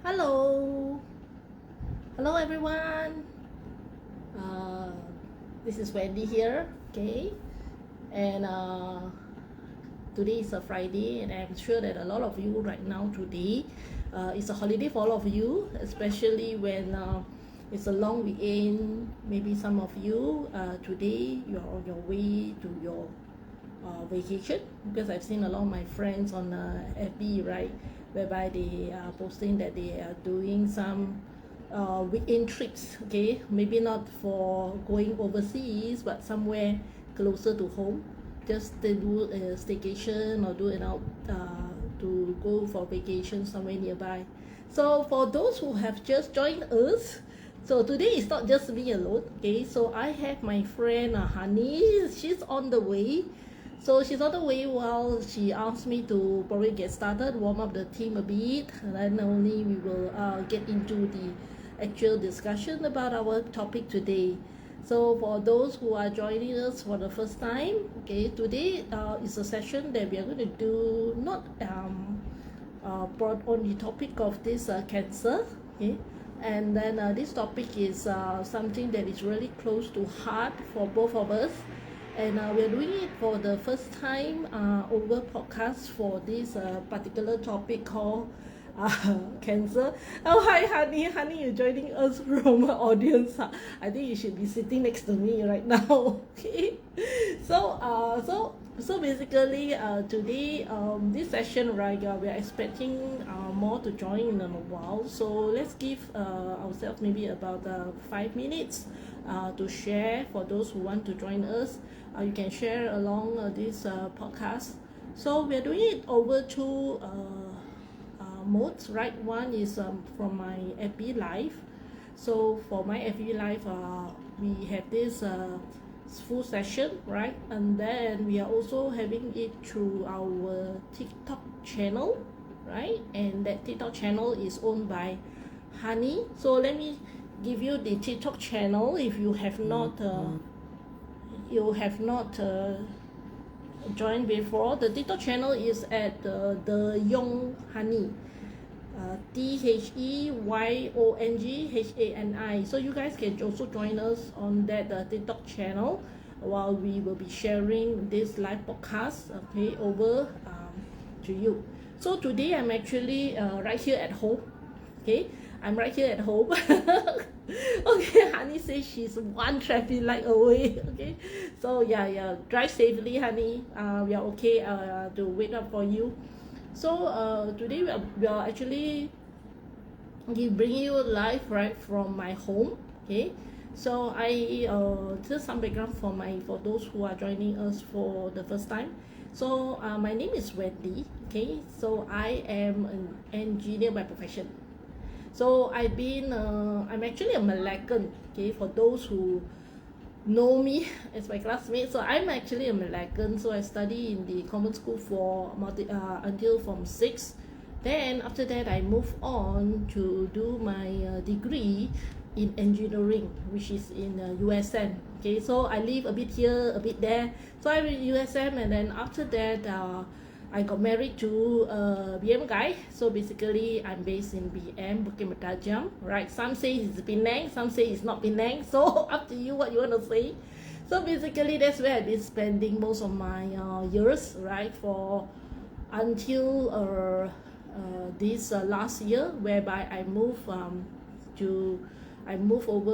Hello, hello everyone. Uh, this is Wendy here. Okay, and today is a Friday, and I'm sure that a lot of you right now today, it's a holiday for all of you, especially when it's a long weekend. Maybe some of you today you're on your way to your vacation, because I've seen a lot of my friends on FB, right, whereby they are posting that they are doing some weekend trips. Okay, maybe not for going overseas, but somewhere closer to home, just to do a staycation or do it out to go for vacation somewhere nearby. So for those who have just joined us, so today is not just me alone. Okay, so I have my friend Honey. She's on the way. So she's on the way. While she asked me to probably get started, warm up the team a bit, and then only we will get into the actual discussion about our topic today. So for those who are joining us for the first time, okay, today is a session that we are going to do not brought on the topic of this cancer, okay, and then this topic is something that is really close to heart for both of us, and we're doing it for the first time over podcast for this particular topic called cancer. Oh, hi, honey, you're joining us from audience. I think you should be sitting next to me right now. Okay, so basically today this session, right, we are expecting more to join in a while. So let's give ourselves maybe about 5 minutes to share. For those who want to join us, you can share along this podcast. So we are doing it over two modes, right? One is from my FB live. So for my FB live, we have this full session, right? And then we are also having it through our TikTok channel, right? And that TikTok channel is owned by Honey. So let me give you the TikTok channel if you have not joined before. The TikTok channel is at the Young Honey, THEYONGHANI. So you guys can also join us on that TikTok channel while we will be sharing this live podcast, okay, over to you. So today I'm actually right here at home. Okay, I'm right here at home. Okay, Honey says she's one traffic light away. Okay, so yeah, drive safely, Honey. We are okay to wait up for you. So today we are actually bringing you live right from my home. Okay, so I just some background for those who are joining us for the first time. So my name is Wendy. Okay, so I am an engineer by profession. So I'm actually a Malaccan. Okay, for those who know me as my classmate, so I'm actually a Malaccan. So I study in the common school for until Form 6. Then after that I move on to do my degree in engineering, which is in USM. Okay, so I live a bit here, a bit there. So I'm in USM, and then after that I got married to a BM guy. So basically I'm based in BM, Bukit Mertajam, right? Some say it's Penang, some say it's not Penang. So up to you what you want to say. So basically that's where I've been spending most of my years, right, for until this last year, whereby I moved over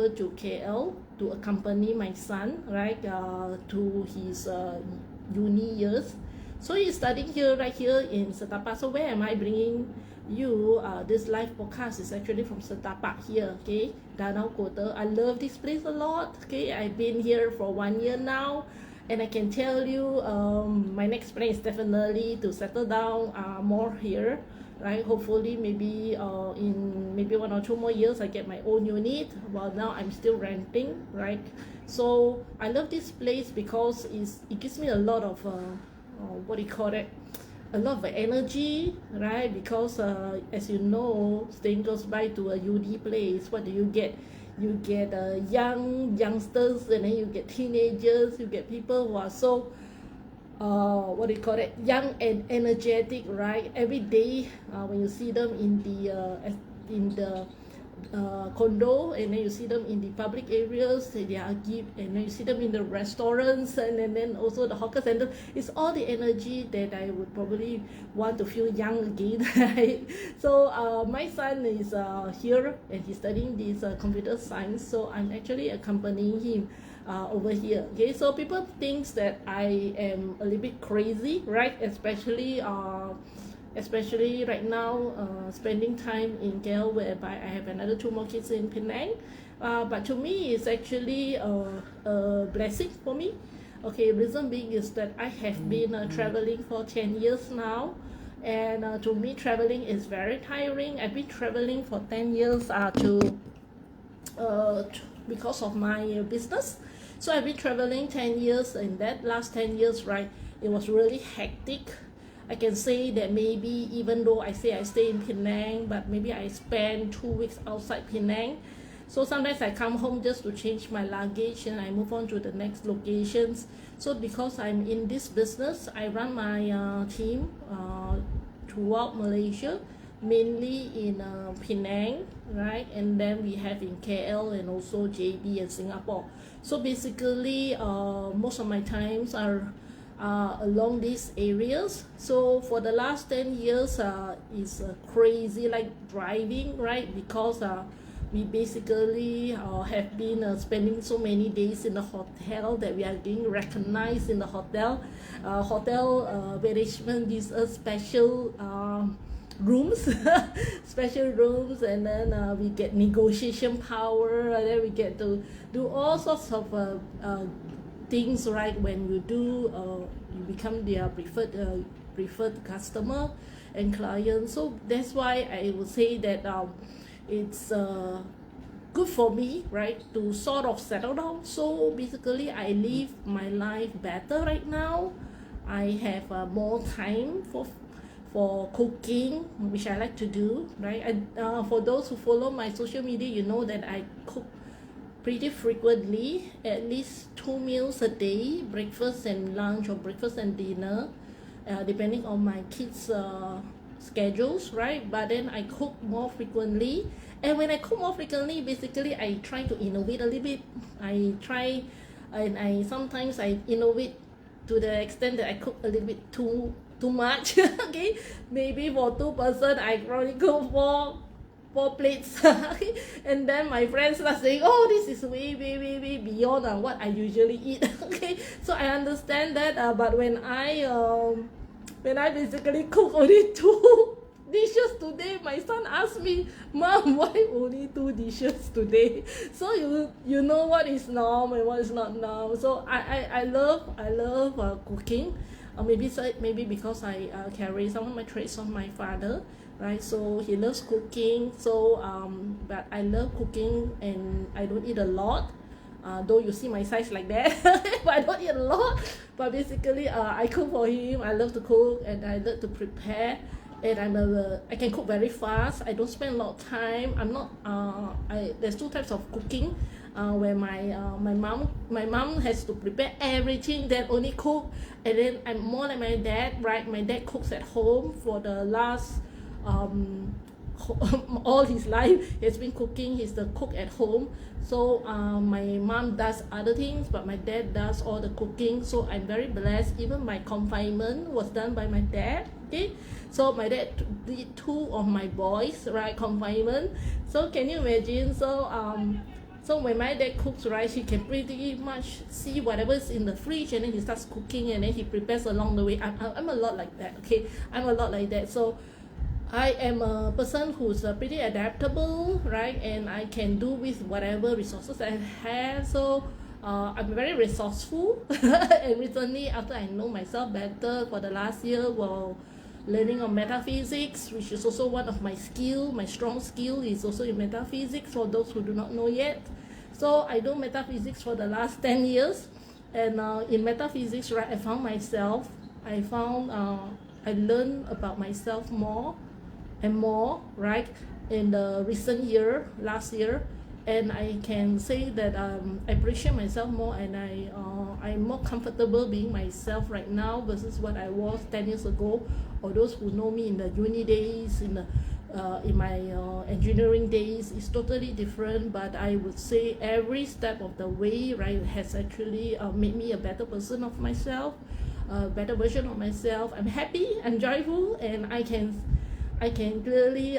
to KL to accompany my son, right, to his uni years. So he's studying here, right here in Setapak. So where am I bringing you this live podcast is actually from Setapak here, okay, Danau Kota. I love this place a lot. Okay, I've been here for 1 year now, and I can tell you my next plan is definitely to settle down more here, right? Hopefully maybe in maybe 1 or 2 more years I get my own unit, while now I'm still renting, right? So I love this place because it gives me a lot of what do you call it, a lot of energy, right? Because as you know, staying close by to a UD place, what do you get? You get youngsters, and then you get teenagers, you get people who are so what do you call it, young and energetic, right? Every day when you see them in the in the condo, and then you see them in the public areas, they are give, and then you see them in the restaurants, and then also the hawker center. It's all the energy that I would probably want to feel young again. Right? So my son is here, and he's studying this computer science, so I'm actually accompanying him over here. Okay, so people think that I am a little bit crazy, right? Especially right now, spending time in KL, whereby I have another 2 more kids in Penang. But to me, it's actually a blessing for me. Okay, reason being is that I have been traveling for 10 years now. And to me, traveling is very tiring. I've been traveling for 10 years because of my business. So I've been traveling 10 years, and that last 10 years, right, it was really hectic. I can say that maybe even though I say I stay in Penang, but maybe I spend 2 weeks outside Penang. So sometimes I come home just to change my luggage and I move on to the next locations. So because I'm in this business, I run my team throughout Malaysia, mainly in Penang, right? And then we have in KL and also JB and Singapore. So basically, most of my times are along these areas. So for the last 10 years, it's crazy like driving, right? Because we basically have been spending so many days in the hotel that we are being recognized in the hotel. Hotel management gives us special rooms special rooms, and then we get negotiation power, and then we get to do all sorts of things, right? When you do you become their preferred customer and client. So that's why I would say that it's good for me, right, to sort of settle down. So basically I live my life better right now. I have more time for cooking, which I like to do, right? And for those who follow my social media, you know that I cook pretty frequently, at least 2 meals a day, breakfast and lunch, or breakfast and dinner, depending on my kids' schedules, right? But then I cook more frequently, and when I cook more frequently, basically I try to innovate a little bit. I try, and sometimes I innovate to the extent that I cook a little bit too much. Okay, maybe for 2 person I probably cook 4 plates. And then my friends are saying, oh, this is way beyond what I usually eat. Okay, so I understand that, but when I basically cook only 2 dishes today, my son asked me, Mom, why only 2 dishes today? So you know what is norm and what is not norm. So I love cooking. Maybe because I carry some of my traits of my father, right? So he loves cooking. So but I love cooking, and I don't eat a lot, though you see my size like that. But I don't eat a lot. But basically I cook for him. I love to cook, and I love to prepare, and I can cook very fast. I don't spend a lot of time. I'm not there's 2 types of cooking, where my mom has to prepare everything, then only cook. And then I'm more like my dad, right? My dad cooks at home for the last all his life. He has been cooking. He's the cook at home. So my mom does other things, but my dad does all the cooking. So I'm very blessed. Even my confinement was done by my dad. Okay, so my dad did 2 of my boys, right, confinement. So can you imagine? So when my dad cooks, right, he can pretty much see whatever's in the fridge, and then he starts cooking, and then he prepares along the way. I'm a lot like that. Okay, I'm a lot like that. So I am a person who's pretty adaptable, right, and I can do with whatever resources I have. So I'm very resourceful. And recently, after I know myself better for the last year, while learning on metaphysics, which is also one of my skill, my strong skill is also in metaphysics, for those who do not know yet. So I do metaphysics for the last 10 years, and in metaphysics, right, I found myself. I learned about myself more and more, right, in the recent year, last year. And I can say that I appreciate myself more, and I'm more comfortable being myself right now versus what I was 10 years ago, or those who know me in the uni days, in the in my engineering days is totally different, but I would say every step of the way, right, has actually made me a better person of myself, a better version of myself. I'm happy, I'm joyful, and I can clearly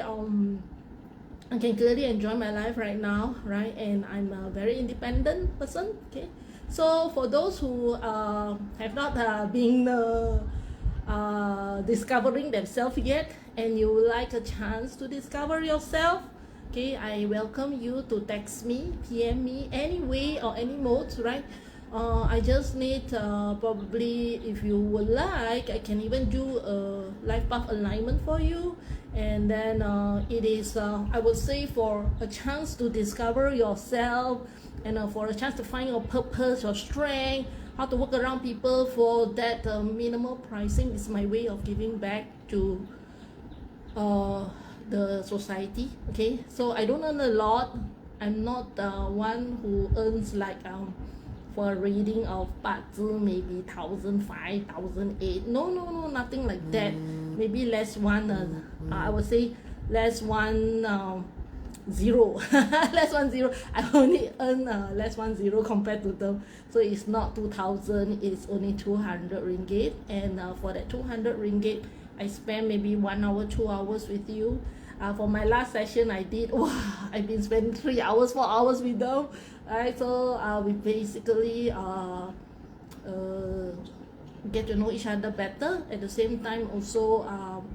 enjoy my life right now, right? And I'm a very independent person. Okay, so for those who have not been discovering themselves yet, and you would like a chance to discover yourself, okay, I welcome you to text me, PM me, any way or any modes, right? I just need probably, if you would like, I can even do a life path alignment for you. And then it is I would say for a chance to discover yourself, and for a chance to find your purpose, your strength, how to work around people. For that, minimal pricing is my way of giving back to the society. Okay, so I don't earn a lot. I'm not one who earns like for a reading of 八字 maybe 1,500, 1,800. No, nothing like that. Maybe less one. I would say less one zero. Less 10. I only earn less 10 compared to them. So it's not 2,000. It's only 200 ringgit. And for that 200 ringgit, I spend maybe 1 hour, 2 hours with you. For my last session, I've been spending 3 hours, 4 hours with them. Right, so we basically get to know each other better. At the same time, also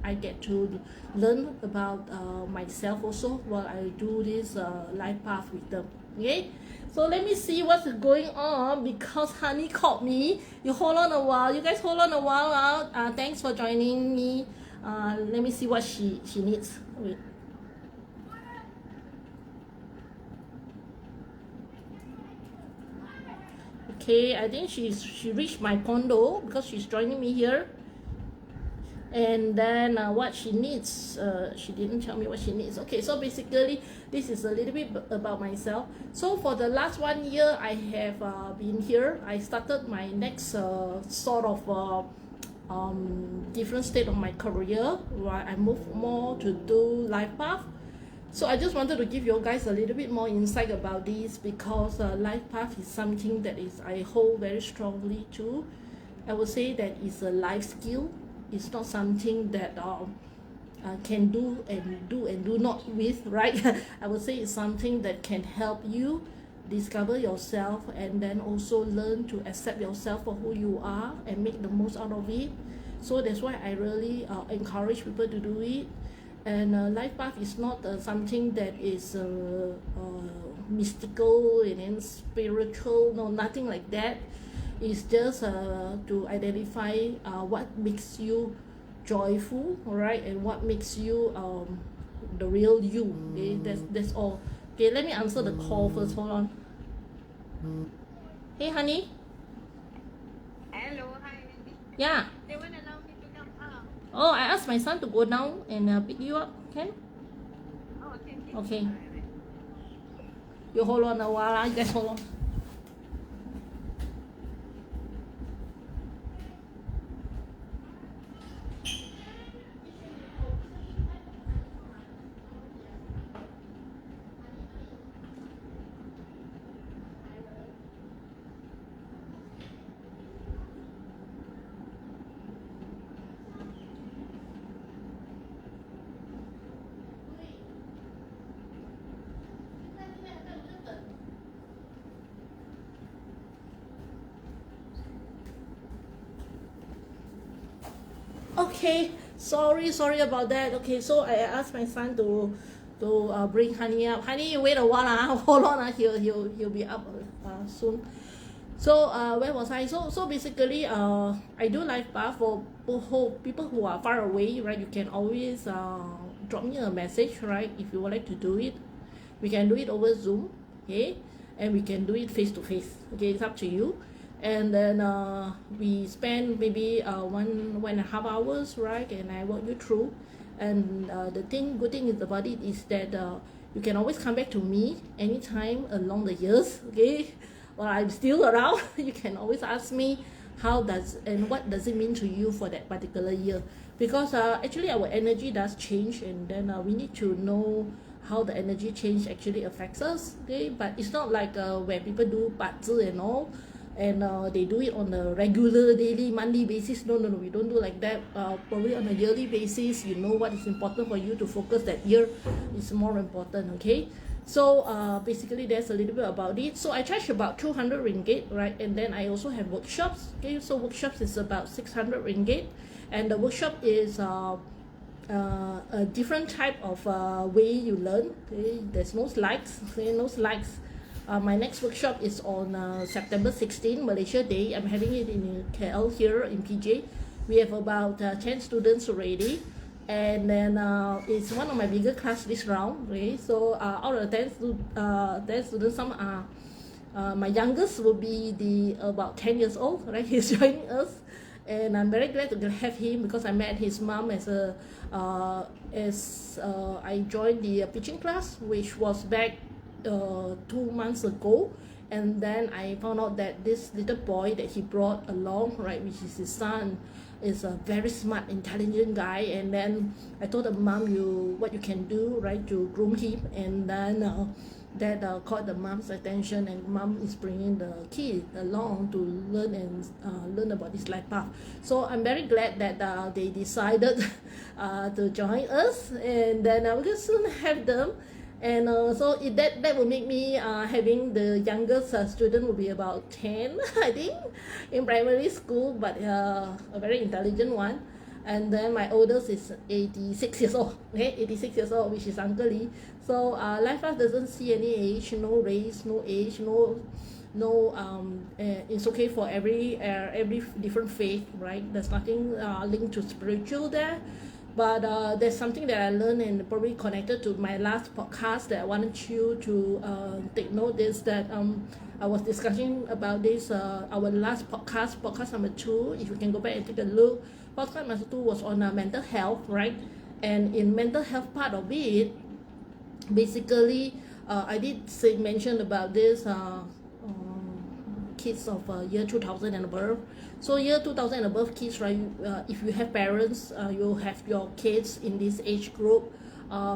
I get to learn about myself also while I do this life path with them. Okay, so let me see what's going on, because Honey called me. You hold on a while. You guys hold on a while. Thanks for joining me. Let me see what she needs. Wait. Okay, I think she reached my condo because she's joining me here. And then what she needs, she didn't tell me what she needs. Okay, so basically this is a little bit about myself. So for the last 1 year I have been here. I started my next sort of different state of my career, where I moved more to do life path. So I just wanted to give you guys a little bit more insight about this, because life path is something that I hold very strongly to. I would say that it's a life skill. It's not something that can do and do not with, right? I would say it's something that can help you discover yourself, and then also learn to accept yourself for who you are and make the most out of it. So that's why I really encourage people to do it. And life path is not something that is mystical and then spiritual. No, nothing like that. It's just to identify what makes you joyful, right, and what makes you the real you. Okay, that's all. Okay, let me answer the call first. Hold on. Hey, honey. Hello, hi. Yeah. They won't allow me to come up. Oh, I asked my son to go down and pick you up. Can? Oh, okay. Okay. You hold on a while. You guys hold on. Okay, sorry about that. Okay, so I asked my son to bring Honey up. Honey, you wait a while. Hold on. He'll be up soon. So where was I? So basically I do live path for people who are far away, right? You can always drop me a message, right, if you would like to do it. We can do it over Zoom, okay, and we can do it face to face. Okay, it's up to you. And then we spend maybe 1.5 hours, right, and I walk you through. And the good thing is about it is that you can always come back to me anytime along the years. Okay, while I'm still around, you can always ask me what does it mean to you for that particular year. because actually our energy does change, and then we need to know how the energy change actually affects us. Okay, but it's not like where people do 八字 and all, and they do it on a regular daily monthly basis. No, we don't do like that. Probably on a yearly basis, you know what is important for you to focus that year is more important. Okay, so basically that's a little bit about it. So I charge about 200 ringgit, right? And then I also have workshops. Okay, so workshops is about 600 ringgit, and the workshop is a different type of way you learn. Okay, there's no slides. Okay, no slides. My next workshop is on September 16, Malaysia Day. I'm having it in KL here in PJ. We have about 10 students already, and then it's one of my bigger class this round. Okay, so out of the 10 students, some are my youngest will be about 10 years old. Right, he's joining us, and I'm very glad to have him because I met his mom as I joined the pitching class, which was back 2 months ago. And then I found out that this little boy that he brought along, right, which is his son, is a very smart, intelligent guy. And then I told the mom, what you can do, right, to groom him. And then that caught the mom's attention, and mom is bringing the kid along to learn about this life path. So I'm very glad that they decided to join us, and then we will soon have them. And so that will make me having the youngest student will be about 10 I think in primary school, but a very intelligent one. And then my oldest is 86 years old. Okay, 86 years old, which is Uncle Lee. So life path doesn't see any age, no race, no age, it's okay for every different faith, right? There's nothing linked to spiritual there. But there's something that I learned and probably connected to my last podcast that I wanted you to take note is that I was discussing about this our last podcast number 2. If you can go back and take a look, podcast number 2 was on mental health, right? And in mental health part of it, basically I did mention about this kids of year 2000 and above. So year 2000 and above kids, right, if you have parents, you have your kids in this age group,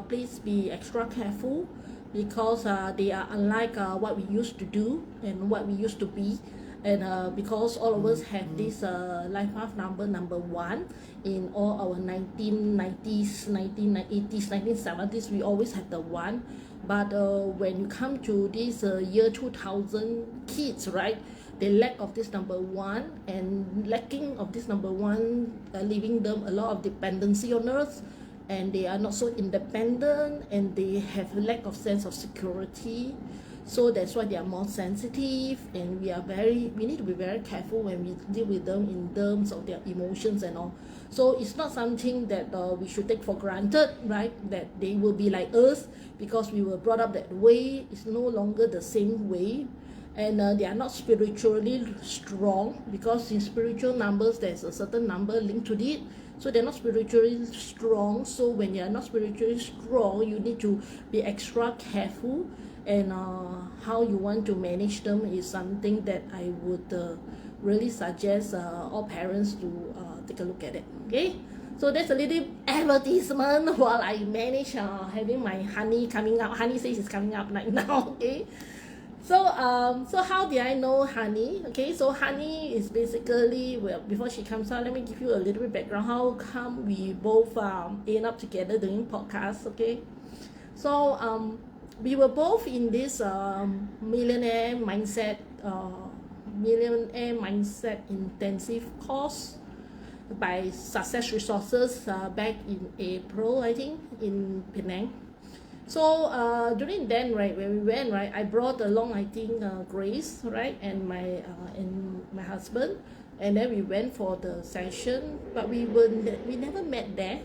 please be extra careful, because they are unlike what we used to do and what we used to be. And because all of us have this life path number 1 in all our 1990s, 1980s, 1970s, we always have the 1. But when you come to this year 2000 kids, right, they lack of this number 1, and lacking of this number 1 leaving them a lot of dependency on us, and they are not so independent, and they have lack of sense of security. So that's why they are more sensitive, and we need to be very careful when we deal with them in terms of their emotions and all. So it's not something that we should take for granted, right, that they will be like us because we were brought up that way. It's no longer the same way. And they are not spiritually strong, because in spiritual numbers there's a certain number linked to it. So they're not spiritually strong. So when you're not spiritually strong, you need to be extra careful. And how you want to manage them is something that I would really suggest all parents to take a look at it. Okay, so that's a little advertisement while I manage having my honey coming up. Honey says it's coming up right now. Okay, so how did I know Honey? Okay, so Honey is basically, well, before she comes out, let me give you a little bit background. How come we both end up together doing podcasts? Okay, so we were both in this millionaire mindset intensive course by Success Resources back in April, I think, in Penang. So during then, right, when we went, right, I brought along, I think, Grace, right, and my husband, and then we went for the session, but we never met there,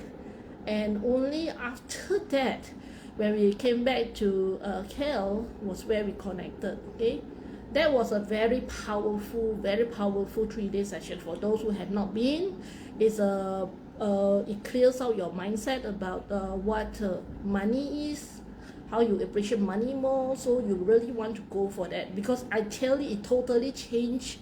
and only after that, when we came back to KL, was where we connected. Okay, that was a very powerful 3-day session. For those who have not been, it clears out your mindset about what money is, how you appreciate money more. So you really want to go for that, because I tell you, it totally changed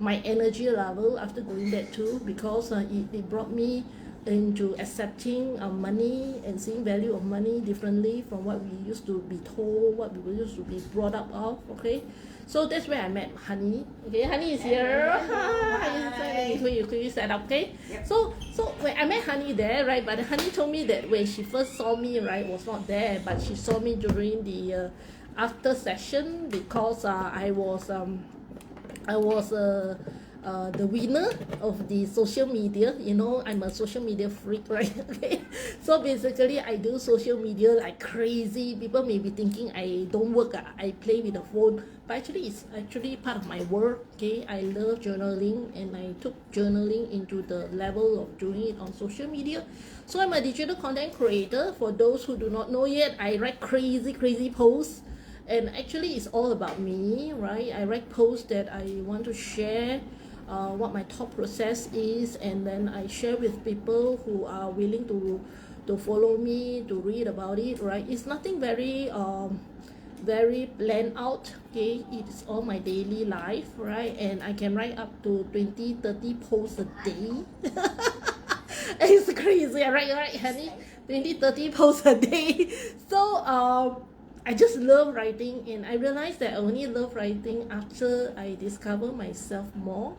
my energy level after going that too, because it brought me into accepting money and seeing value of money differently from what we used to be told, what we used to be brought up of. Okay, so that's where I met Honey. Okay, Honey is here. Hi. You set up. Okay. Yep. So when I met Honey there, right? But Honey told me that when she first saw me, right, was not there, but she saw me during the after session because I was the winner of the social media. You know, I'm a social media freak, right? Okay, so basically I do social media like crazy. People may be thinking I don't work, I play with the phone, but actually it's actually part of my work. Okay, I love journaling and I took journaling into the level of doing it on social media. So I'm a digital content creator. For those who do not know yet, I write crazy posts, and actually it's all about me, right? I write posts that I want to share what my thought process is, and then I share with people who are willing to follow me, to read about it, right? It's nothing very planned out. Okay, it's all my daily life, right? And I can write up to 20-30 posts a day. It's crazy, right, Honey? 20-30 posts a day. So I just love writing, and I realized that I only love writing after I discover myself more.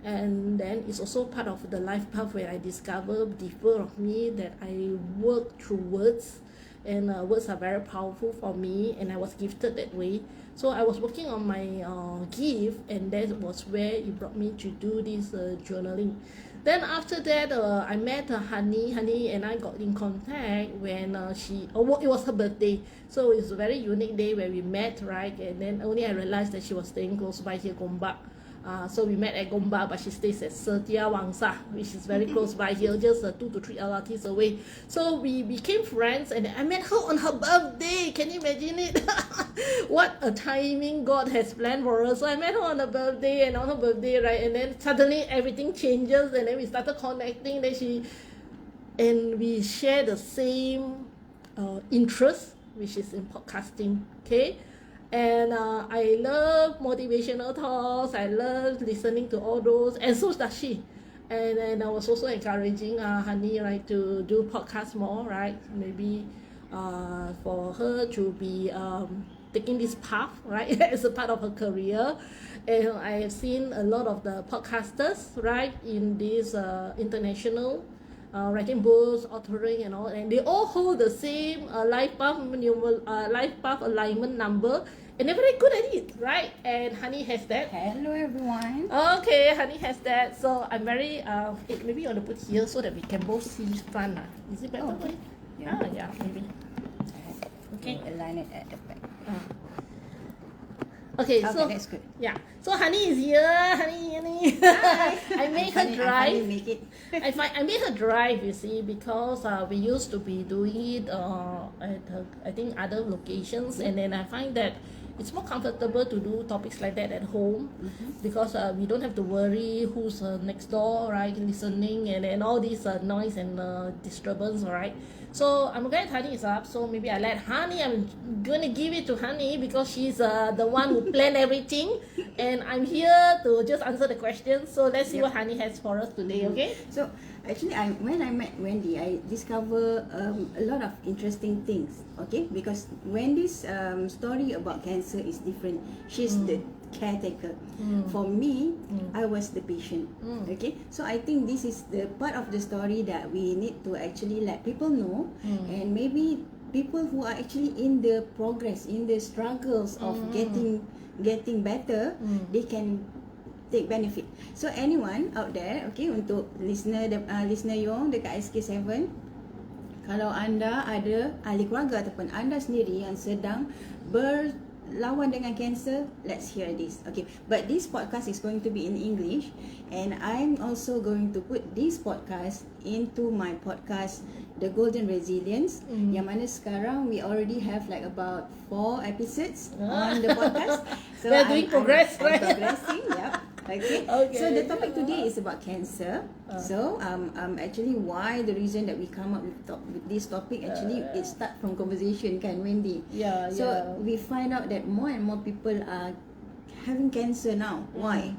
And then it's also part of the life path where I discover deeper of me, that I work through words, and words are very powerful for me, and I was gifted that way. So I was working on my gift, and that was where it brought me to do this journaling. Then after that, I met Honey and I got in contact when it was her birthday. So it's a very unique day where we met, right? And then only I realized that she was staying close by here, Gombak. So we met at Gombak, but she stays at Setia Wangsa, which is very close by here, just 2 to 3 LRTs away. So we became friends, and I met her on her birthday. Can you imagine it? What a timing God has planned for us. So I met her on her birthday, and on her birthday, right? And then suddenly everything changes, and then we started connecting. And we share the same interest, which is in podcasting. Okay. And I love motivational talks. I love listening to all those, and so does she. And I was also encouraging Honey, right, to do podcasts more, right? Maybe for her to be taking this path, right, as a part of her career. And I have seen a lot of the podcasters, right, in this international writing books, authoring, and all, and they all hold the same life path alignment number, and they're very good at it, right? And Honey has that. Hello everyone. Okay, Honey has that. So I'm very maybe you want to put here so that we can both see front. Is it better? Oh, way? yeah. Yeah, maybe. Okay. Align it at the back. Okay, so that's good. yeah. So Honey is here. Honey. I made her drive. Make it. I made her drive, you see, because we used to be doing it at I think other locations, and then I find that it's more comfortable to do topics like that at home, because we don't have to worry who's next door, right, listening, and all this noise and disturbance, right? So I'm glad Honey is up, so maybe I let Honey, I'm gonna give it to Honey because she's the one who planned everything, and I'm here to just answer the questions. So let's see what Honey has for us today, okay? So actually, when I met Wendy, I discovered a lot of interesting things. Okay, because Wendy's story about cancer is different. She's the caretaker. For me, I was the patient. Okay, so I think this is the part of the story that we need to actually let people know, and maybe people who are actually in the progress, in the struggles of getting better, they can take benefit. So anyone out there, okay, untuk listener Yong dekat SK7, kalau anda ada ahli keluarga ataupun anda sendiri yang sedang berlawan dengan kanser, let's hear this. Okay, but this podcast is going to be in English, and I'm also going to put this podcast into my podcast, The Golden Resilience, yang mana sekarang we already have like about 4 episodes on the podcast. So we're doing progress, right? I'm progressing, yep. Okay. So the topic today is about cancer. So actually why the reason that we come up with this topic, actually it start from conversation, kan, Wendy? So we find out that more and more people are having cancer now. Why?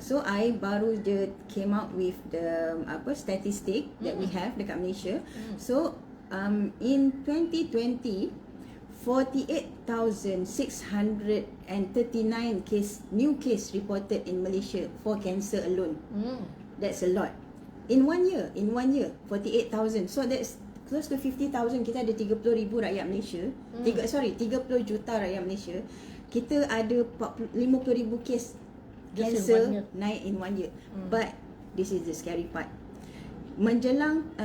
So I baru je came out with the statistic that we have dekat Malaysia. So in 2020, 48,639 new case reported in Malaysia for cancer alone. That's a lot. In one year, 48,000. So that's close to 50,000. Kita ada 30,000 rakyat Malaysia. 30 juta rakyat Malaysia. Kita ada 50,000 kes cancer naik in one year. But this is the scary part. Menjelang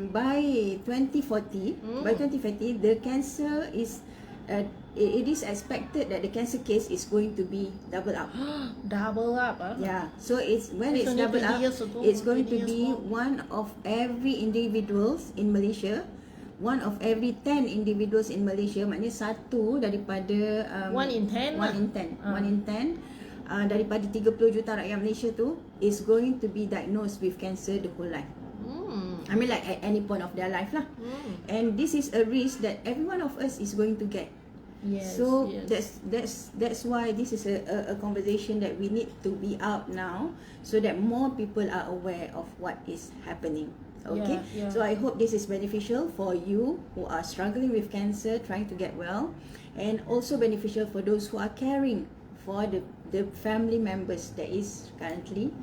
by 2040, the cancer is it is expected that the cancer case is going to be double up. Double up, huh? Yeah. So it's only double 20 up, years ago, it's going to 20 be years more. one of every individuals in Malaysia. One of every 10 individuals in Malaysia, maknanya satu daripada 1 in 10 1 in 10 1 in 10 daripada 30 juta rakyat Malaysia tu is going to be diagnosed with cancer the whole life. I mean like at any point of their life lah. And this is a risk that every one of us is going to get. Yes, So yes. that's why this is a conversation that we need to be out now, so that more people are aware of what is happening. Okay, Yeah, yeah. so I hope this is beneficial for you who are struggling with cancer, trying to get well, and also beneficial for those who are caring for the family members that is currently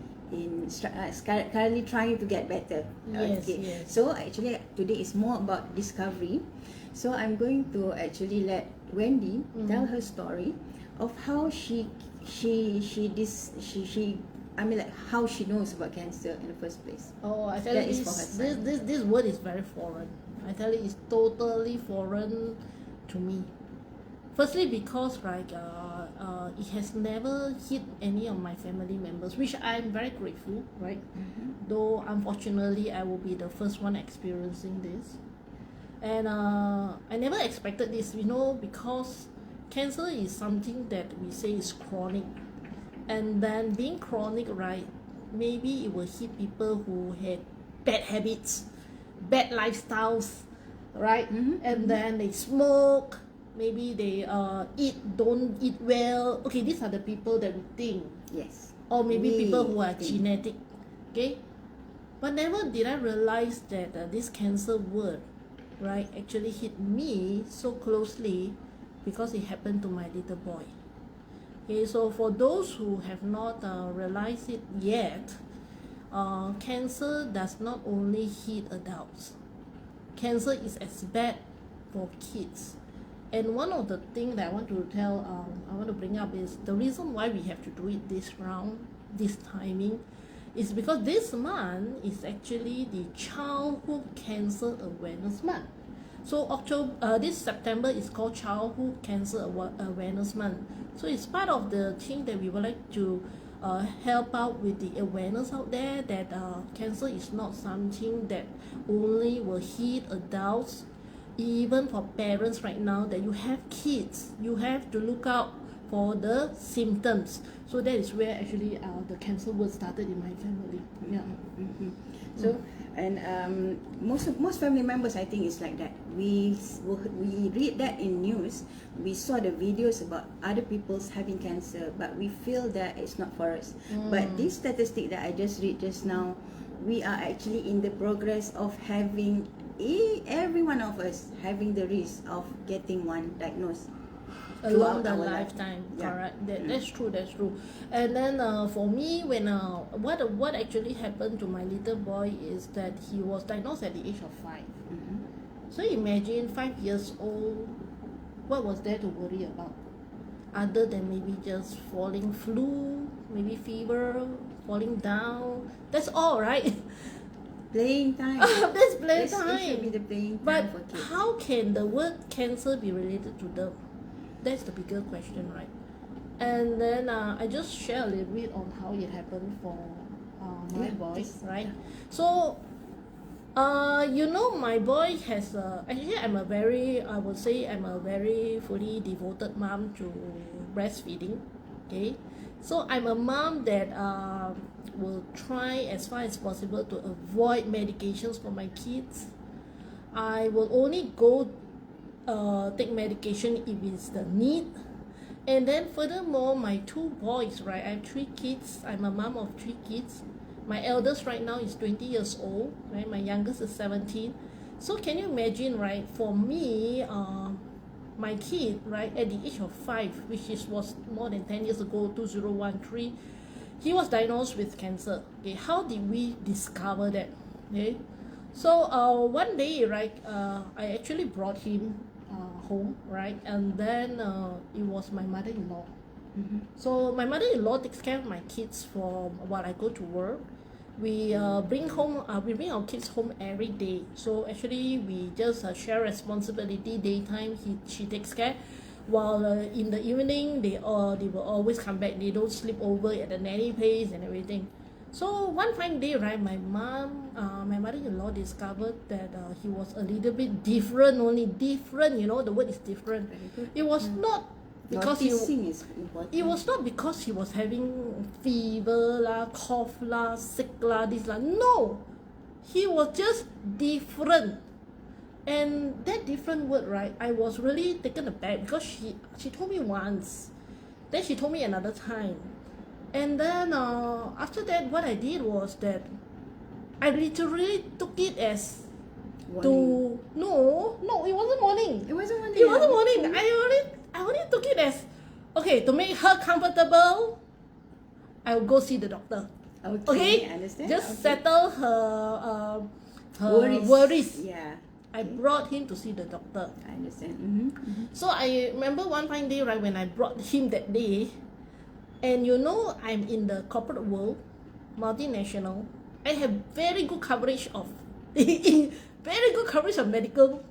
currently trying to get better. Yes, Okay, yes. so actually today is more about discovery. So I'm going to actually let Wendy tell her story of how I mean like how she knows about cancer in the first place. Oh, I tell That you, is for her son. this word is very foreign. I tell you, it's totally foreign to me. Firstly, because it has never hit any of my family members, which I'm very grateful, right? Though unfortunately, I will be the first one experiencing this, and I never expected this, because cancer is something that we say is chronic. And then being chronic, right, maybe it will hit people who had bad habits, bad lifestyles, right? And then they smoke, maybe they don't eat well. Okay, these are the people that we think. Yes. Or maybe We people who are think. genetic, okay? But never did I realize that this cancer word, right, actually hit me so closely because it happened to my little boy. Okay, so for those who have not realized it yet, cancer does not only hit adults. Cancer is as bad for kids. And one of the things that I want to bring up is the reason why we have to do it this round, this timing, is because this month is actually the Childhood Cancer Awareness Month. So this September is called Childhood Cancer Awareness Month. So it's part of the thing that we would like to help out with the awareness out there that cancer is not something that only will hit adults. Even for parents right now that you have kids, you have to look out for the symptoms. So that is where actually the cancer word started in my family. Yeah. So and most family members, I think, is like that. We read that in news. We saw the videos about other people's having cancer, but we feel that it's not for us. But this statistic that I just read just now, we are actually in the progress of having every one of us having the risk of getting one diagnosed Along throughout the our life. lifetime. Yeah. Correct. That's true. And then for me, when what actually happened to my little boy is that he was diagnosed at the age of 5. So imagine 5 years old, what was there to worry about other than maybe just falling flu, maybe fever, falling down? That's all, right? Playing time. That's playtime. It should be the playing time But for kids. how can the word cancer be related to them? That's the bigger question, right? And then I just share a little bit on how it happened for my Yeah, boy, please. right? So, my boy has actually I would say I'm a very fully devoted mom to breastfeeding. Okay, so I'm a mom that will try as far as possible to avoid medications for my kids. I will only go take medication if it's the need, And then furthermore, my 2 boys, right? I have 3 kids. I'm a mom of 3 kids. My eldest right now is 20 years old, right? My youngest is 17. So can you imagine, right? For me, my kid, right, at the age of 5, was more than 10 years ago, 2013, he was diagnosed with cancer. Okay, how did we discover that? Okay, so one day, right, I actually brought him home, right, and then it was my mother-in-law. So my mother-in-law takes care of my kids for while I go to work. We bring our kids home every day. So actually we just share responsibility. Daytime she takes care, while in the evening they will always come back. They don't sleep over at the nanny place and everything. So one fine day, right, my mother-in-law discovered that he was a little bit different. Only different, the word is different. It was not because Noticing is important. it was not because he was having fever lah, cough lah, sick lah, this lah. No, he was just different. And that different word, right, I was really taken aback because she told me once, then she told me another time, and then after that, what I did was that I literally took it as no, it wasn't warning. It wasn't one. It wasn't warning. I only took it as, okay, to make her comfortable, I will go see the doctor. Okay, I understand. just settle her worries. Yeah, I brought him to see the doctor. I understand. So I remember one fine day, right, when I brought him that day, and I'm in the corporate world, multinational. I have very good coverage of medical.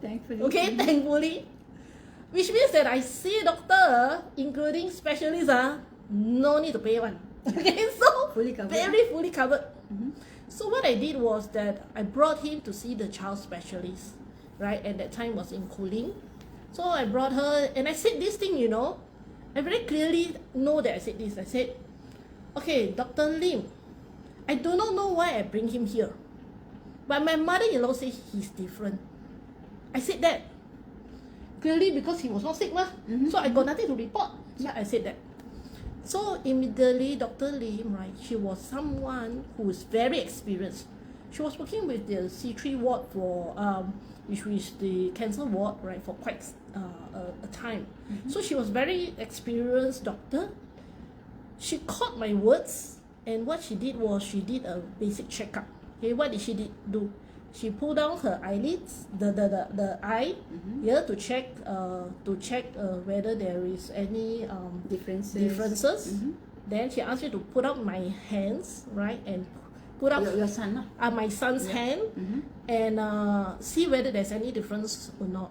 Thankfully. Okay, thankfully. Which means that I see doctor, including specialists, no need to pay one. Okay, so Fully covered. very fully covered. So what I did was that I brought him to see the child specialist, right? At that time was in Cooling. So I brought her and I said this thing, I very clearly know that I said this. I said, okay, Dr. Lim, I do not know why I bring him here, but my mother-in-law says he's different. I said that clearly because he was not sick, so I got nothing to report. So I said that. So immediately, Dr. Lim, right, she was someone who is very experienced. She was working with the C3 ward for, which is the cancer ward, right, for quite a time. So she was very experienced doctor. She caught my words, and what she did was she did a basic checkup. Okay, what did she do? She pulled down her eyelids, the eye, to check whether there is any differences. Then she asked me to put up my hands, right, and put up Your son, my son's hand, and see whether there's any difference or not.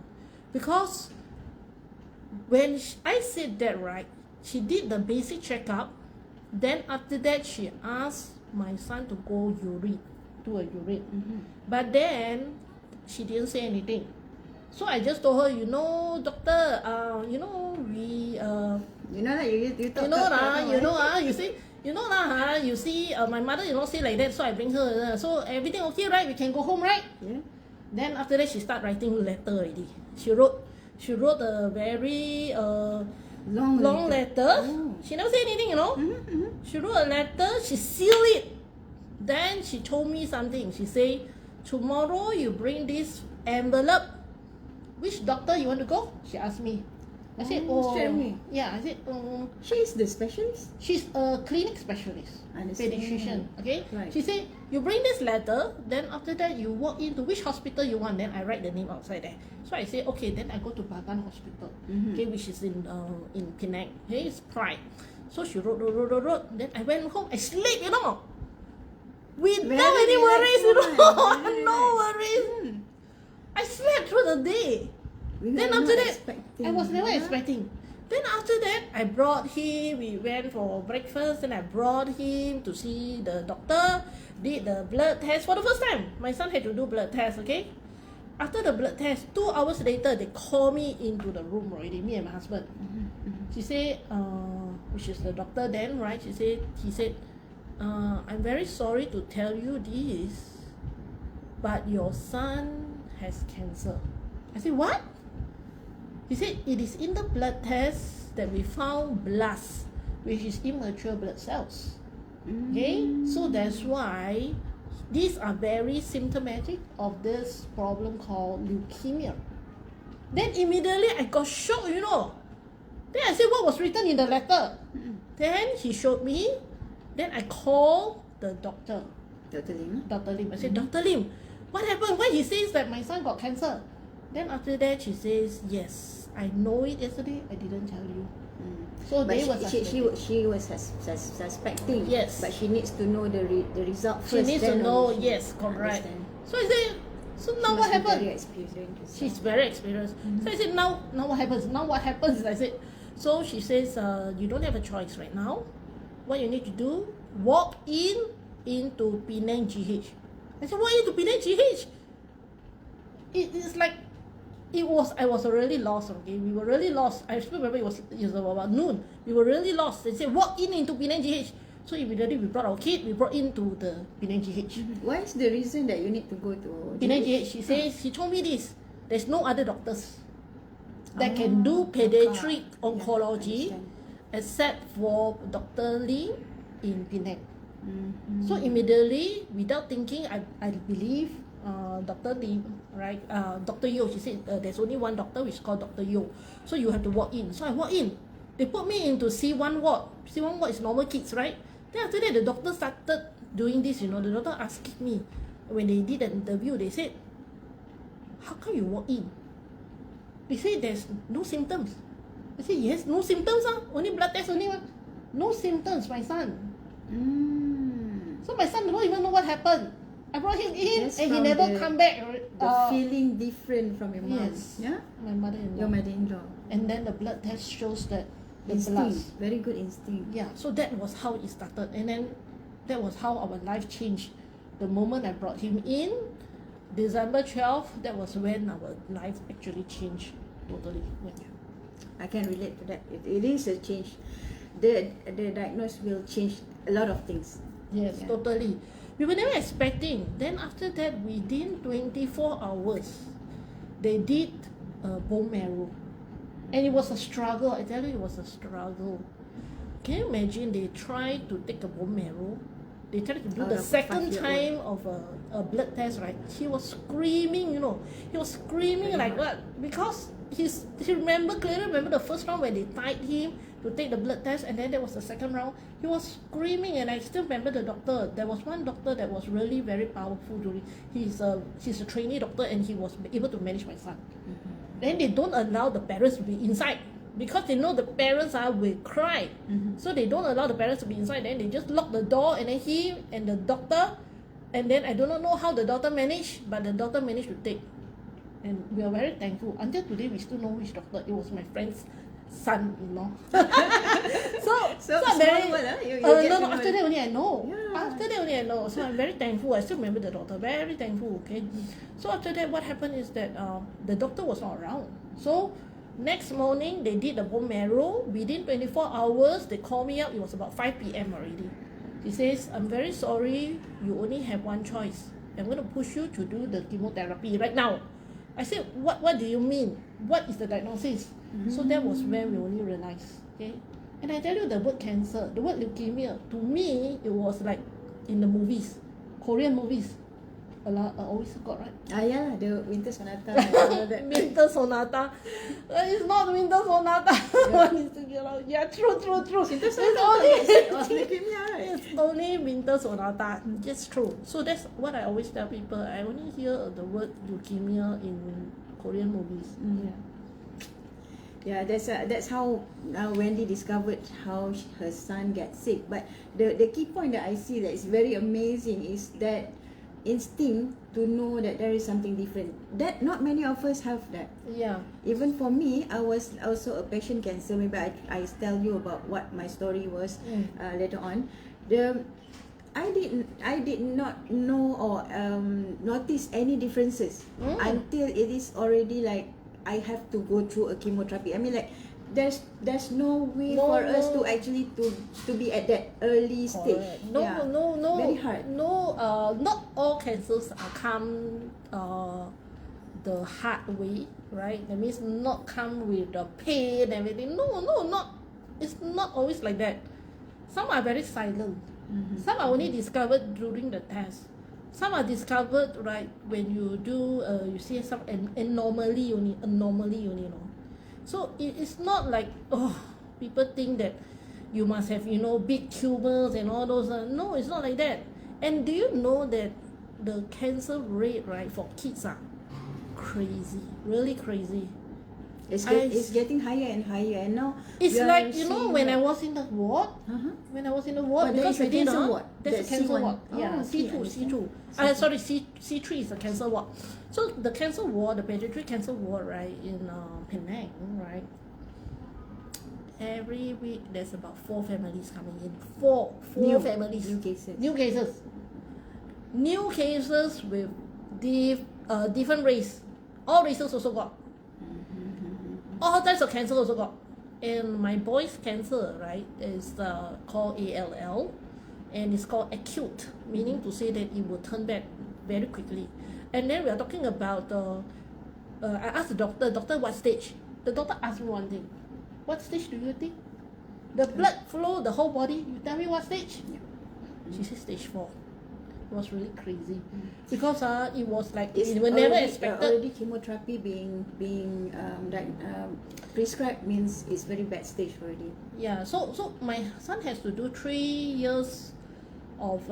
Because when I said that, right, she did the basic checkup. Then after that, she asked my son to go do a urine. But then she didn't say anything. So I just told her, doctor, we you see, my mother-in-law say like that, so I bring her. So everything okay, right? We can go home, right? Yeah. Then after that, she start writing letter already. She wrote a very long letter. Oh. She never say anything, She wrote a letter. She sealed it. Then she told me something. She say, tomorrow you bring this envelope. Which doctor you want to go? She asked me. I said, straight away. Yeah, I said, She is the specialist. she's a clinic specialist, Understand. pediatrician. Okay. Right. She said, you bring this letter. Then after that, you walk into which hospital you want. Then I write the name outside there. So I say, okay. Then I go to Bagan Hospital. Okay, which is in Penang. Okay, it's Pride. So she wrote. Then I went home. I sleep, without Very any worries, relaxed one. no worries. I slept through the day. Then after that, I was never expecting. Then after that, I brought him, we went for breakfast, and I brought him to see the doctor, did the blood test for the first time. My son had to do blood test, okay? After the blood test, 2 hours later, they call me into the room already, me and my husband. She said, which is the doctor then, right? He said, I'm very sorry to tell you this, but your son has cancer. I said, what? He said, it is in the blood test that we found blast, which is immature blood cells. Okay, so that's why these are very symptomatic of this problem called leukemia. Then immediately I got shocked, you know. Then I said, what was written in the letter? Then he showed me. Then I called the doctor, Dr. Lim. Dr. Lim. I said, Dr. Lim, what happened? Why he says that my son got cancer? Then after that, she says, yes, I know it yesterday. I didn't tell you. So But they were she was suspecting. Yes. But she needs to know the result first. She needs to then know, only she yes, correct. understand. So I said, so now She what must be happened? Very experienced. She's very experienced. So I said, now what happens? Now what happens? I said, so she says, you don't have a choice right now. What you need to do, walk into Penang GH. I said, walk into Penang GH? It's like, I was really lost, okay? We were really lost. I still remember it was about noon. We were really lost. They said, walk into Penang GH. So immediately we brought our kid, we brought into the Penang GH. What is the reason that you need to go to Penang GH, she says, she told me this, there's no other doctors that can do pediatric oncology except for Dr. Lee in Penang. So immediately, without thinking, I believe Dr. Lee, right? Dr. Yo, she said there's only one doctor which is called Dr. Yo. So you have to walk in. So I walk in. They put me into C1 ward. C1 ward is normal kids, right? Then after that, the doctor started doing this, you know. The doctor asked me, when they did an interview, they said, how come you walk in? They say there's no symptoms. I said, yes, no symptoms, only blood test, only one. No symptoms, my son. So my son don't even know what happened. I brought him in Just and he from never come back. The feeling different from your mom. Yes. Yeah? My mother-in-law. Your mother-in-law. And then the blood test shows that the blood. Instinct. Very good instinct. Yeah, so that was how it started. And then that was how our life changed. The moment I brought him in, December 12th, that was when our life actually changed totally. Yeah. I can relate to that. It is a change. The diagnosis will change a lot of things. Yes, Yeah. totally. We were never expecting. Then after that, within 24 hours, they did bone marrow. And it was a struggle. I tell you, it was a struggle. Can you imagine they tried to take a bone marrow? They tried to do Out the of a second 5-year-old. time of a blood test, right? He was screaming, you know. He was screaming Very like what? Because he clearly remember the first round when they tied him to take the blood test, and then there was the second round. He was screaming, and I still remember the doctor. There was one doctor that was really very powerful. He's a trainee doctor, and he was able to manage my son. Then they don't allow the parents to be inside because they know the parents will cry. So they don't allow the parents to be inside. Then they just lock the door, and then he and the doctor, and then I do not know how the doctor managed, but the doctor managed to take. And we are very thankful. Until today, we still know which doctor. It was my friend's son-in-law. so I'm very. small world, you get to No, know after it. that only I know. Yeah. After that only I know. So I'm very thankful. I still remember the doctor. Very thankful. Okay. So after that, what happened is that the doctor was not around. So next morning, they did the bone marrow. Within 24 hours, they called me up. It was about 5 p.m. already. He says, I'm very sorry. You only have one choice. I'm going to push you to do the chemotherapy right now. I said, what do you mean? What is the diagnosis? So that was where we only realized. Okay. And I tell you, the word cancer, the word leukemia, to me, it was like in the movies, Korean movies. Always got right. Yeah, the Winter Sonata. all that. Winter Sonata. It's not Winter Sonata. One is to get out. Yeah, true. Winter It's Sonata only, was leukemia, right? it's only Winter Sonata. It's true. So that's what I always tell people. I only hear the word leukemia in Korean movies. Yeah. Yeah, that's how Wendy discovered how her son gets sick. But the key point that I see that is very amazing is that instinct to know that there is something different. That not many of us have that. Yeah. Even for me, I was also a patient cancer. Maybe I tell you about what my story was later on. I did not know or notice any differences until it is already like I have to go through a chemotherapy. I mean, like there's no way for us to actually to be at that early stage. Correct. No. Very hard. No, not all cancers come the hard way, right? That means not come with the pain and everything. No, not. It's not always like that. Some are very silent. Some are only discovered during the test. Some are discovered right when you do you see some anomaly only, you know. So it's not like people think that you must have big tumors and all those. No, it's not like that. And do you know that the cancer rate right for kids are crazy, really crazy. It's getting higher and higher, and now it's like when I was in the ward. When I was in the ward, because we did there's a cancer ward. Yeah, C2. Sorry, C3 is the cancer ward. So the cancer ward, the pediatric cancer ward, right, in Penang, right. Every week there's about 4 families coming in. Four families. New cases with different race. All races also got. All types of cancer also got. And my boy's cancer, right, is called ALL, and it's called acute, meaning to say that it will turn back very quickly. And then we are talking about I asked the doctor what stage. The doctor asked me one thing: what stage do you think? The blood flow the whole body. You tell me what stage? She said stage 4. It was really crazy because it was like we were never expected. Already chemotherapy being prescribed means it's very bad stage already. Yeah, so my son has to do 3 years of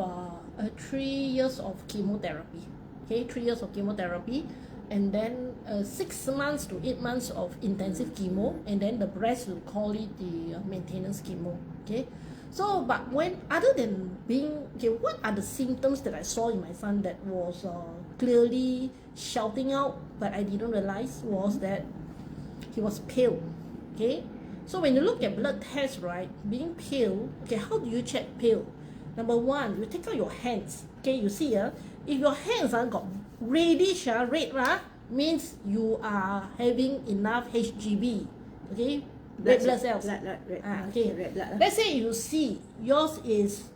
3 years of chemotherapy. Okay, 3 years of chemotherapy, and then 6 months to 8 months of intensive chemo, and then the rest will call it the maintenance chemo. Okay. So, but when other than what are the symptoms that I saw in my son that was clearly shouting out, but I didn't realize was that he was pale. Okay, so when you look at blood tests, right, being pale. Okay, how do you check pale? Number one, you take out your hands. Okay, you see if your hands got reddish, red means you are having enough HGB. Okay. Red blood cells. Okay. Red blood. Let's say you see yours is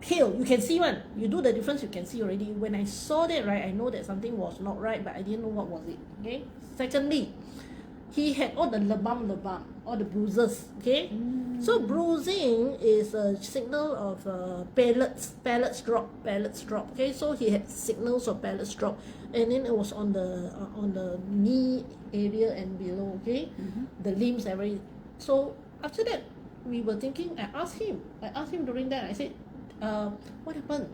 pale. You can see one. You do the difference. You can see already. When I saw that, right, I know that something was not right, but I didn't know what was it. Okay. Secondly, he had all the lebam, all the bruises. Okay. So bruising is a signal of pellets drop. Okay. So he had signals of pellets drop, and then it was on the knee area and below. Okay. The limbs, everything. So after that, we were thinking. I asked him during that. I said, what happened?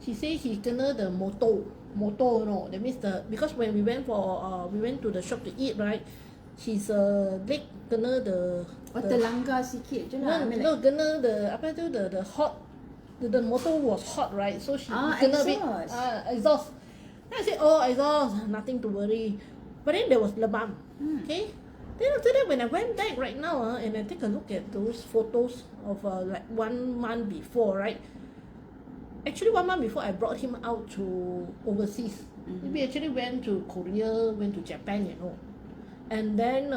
He said he kena the moto, that means because when we went to the shop to eat, right, his leg kena the terlanggar sikit je lah. No, kena the hot, the motor was hot, right, so she kena exhaust. Then I said, exhaust, nothing to worry. But then there was lebam. Okay. Then after that, when I went back right now and I take a look at those photos of like 1 month before, right? Actually, 1 month before, I brought him out to overseas. We actually went to Korea, went to Japan, and then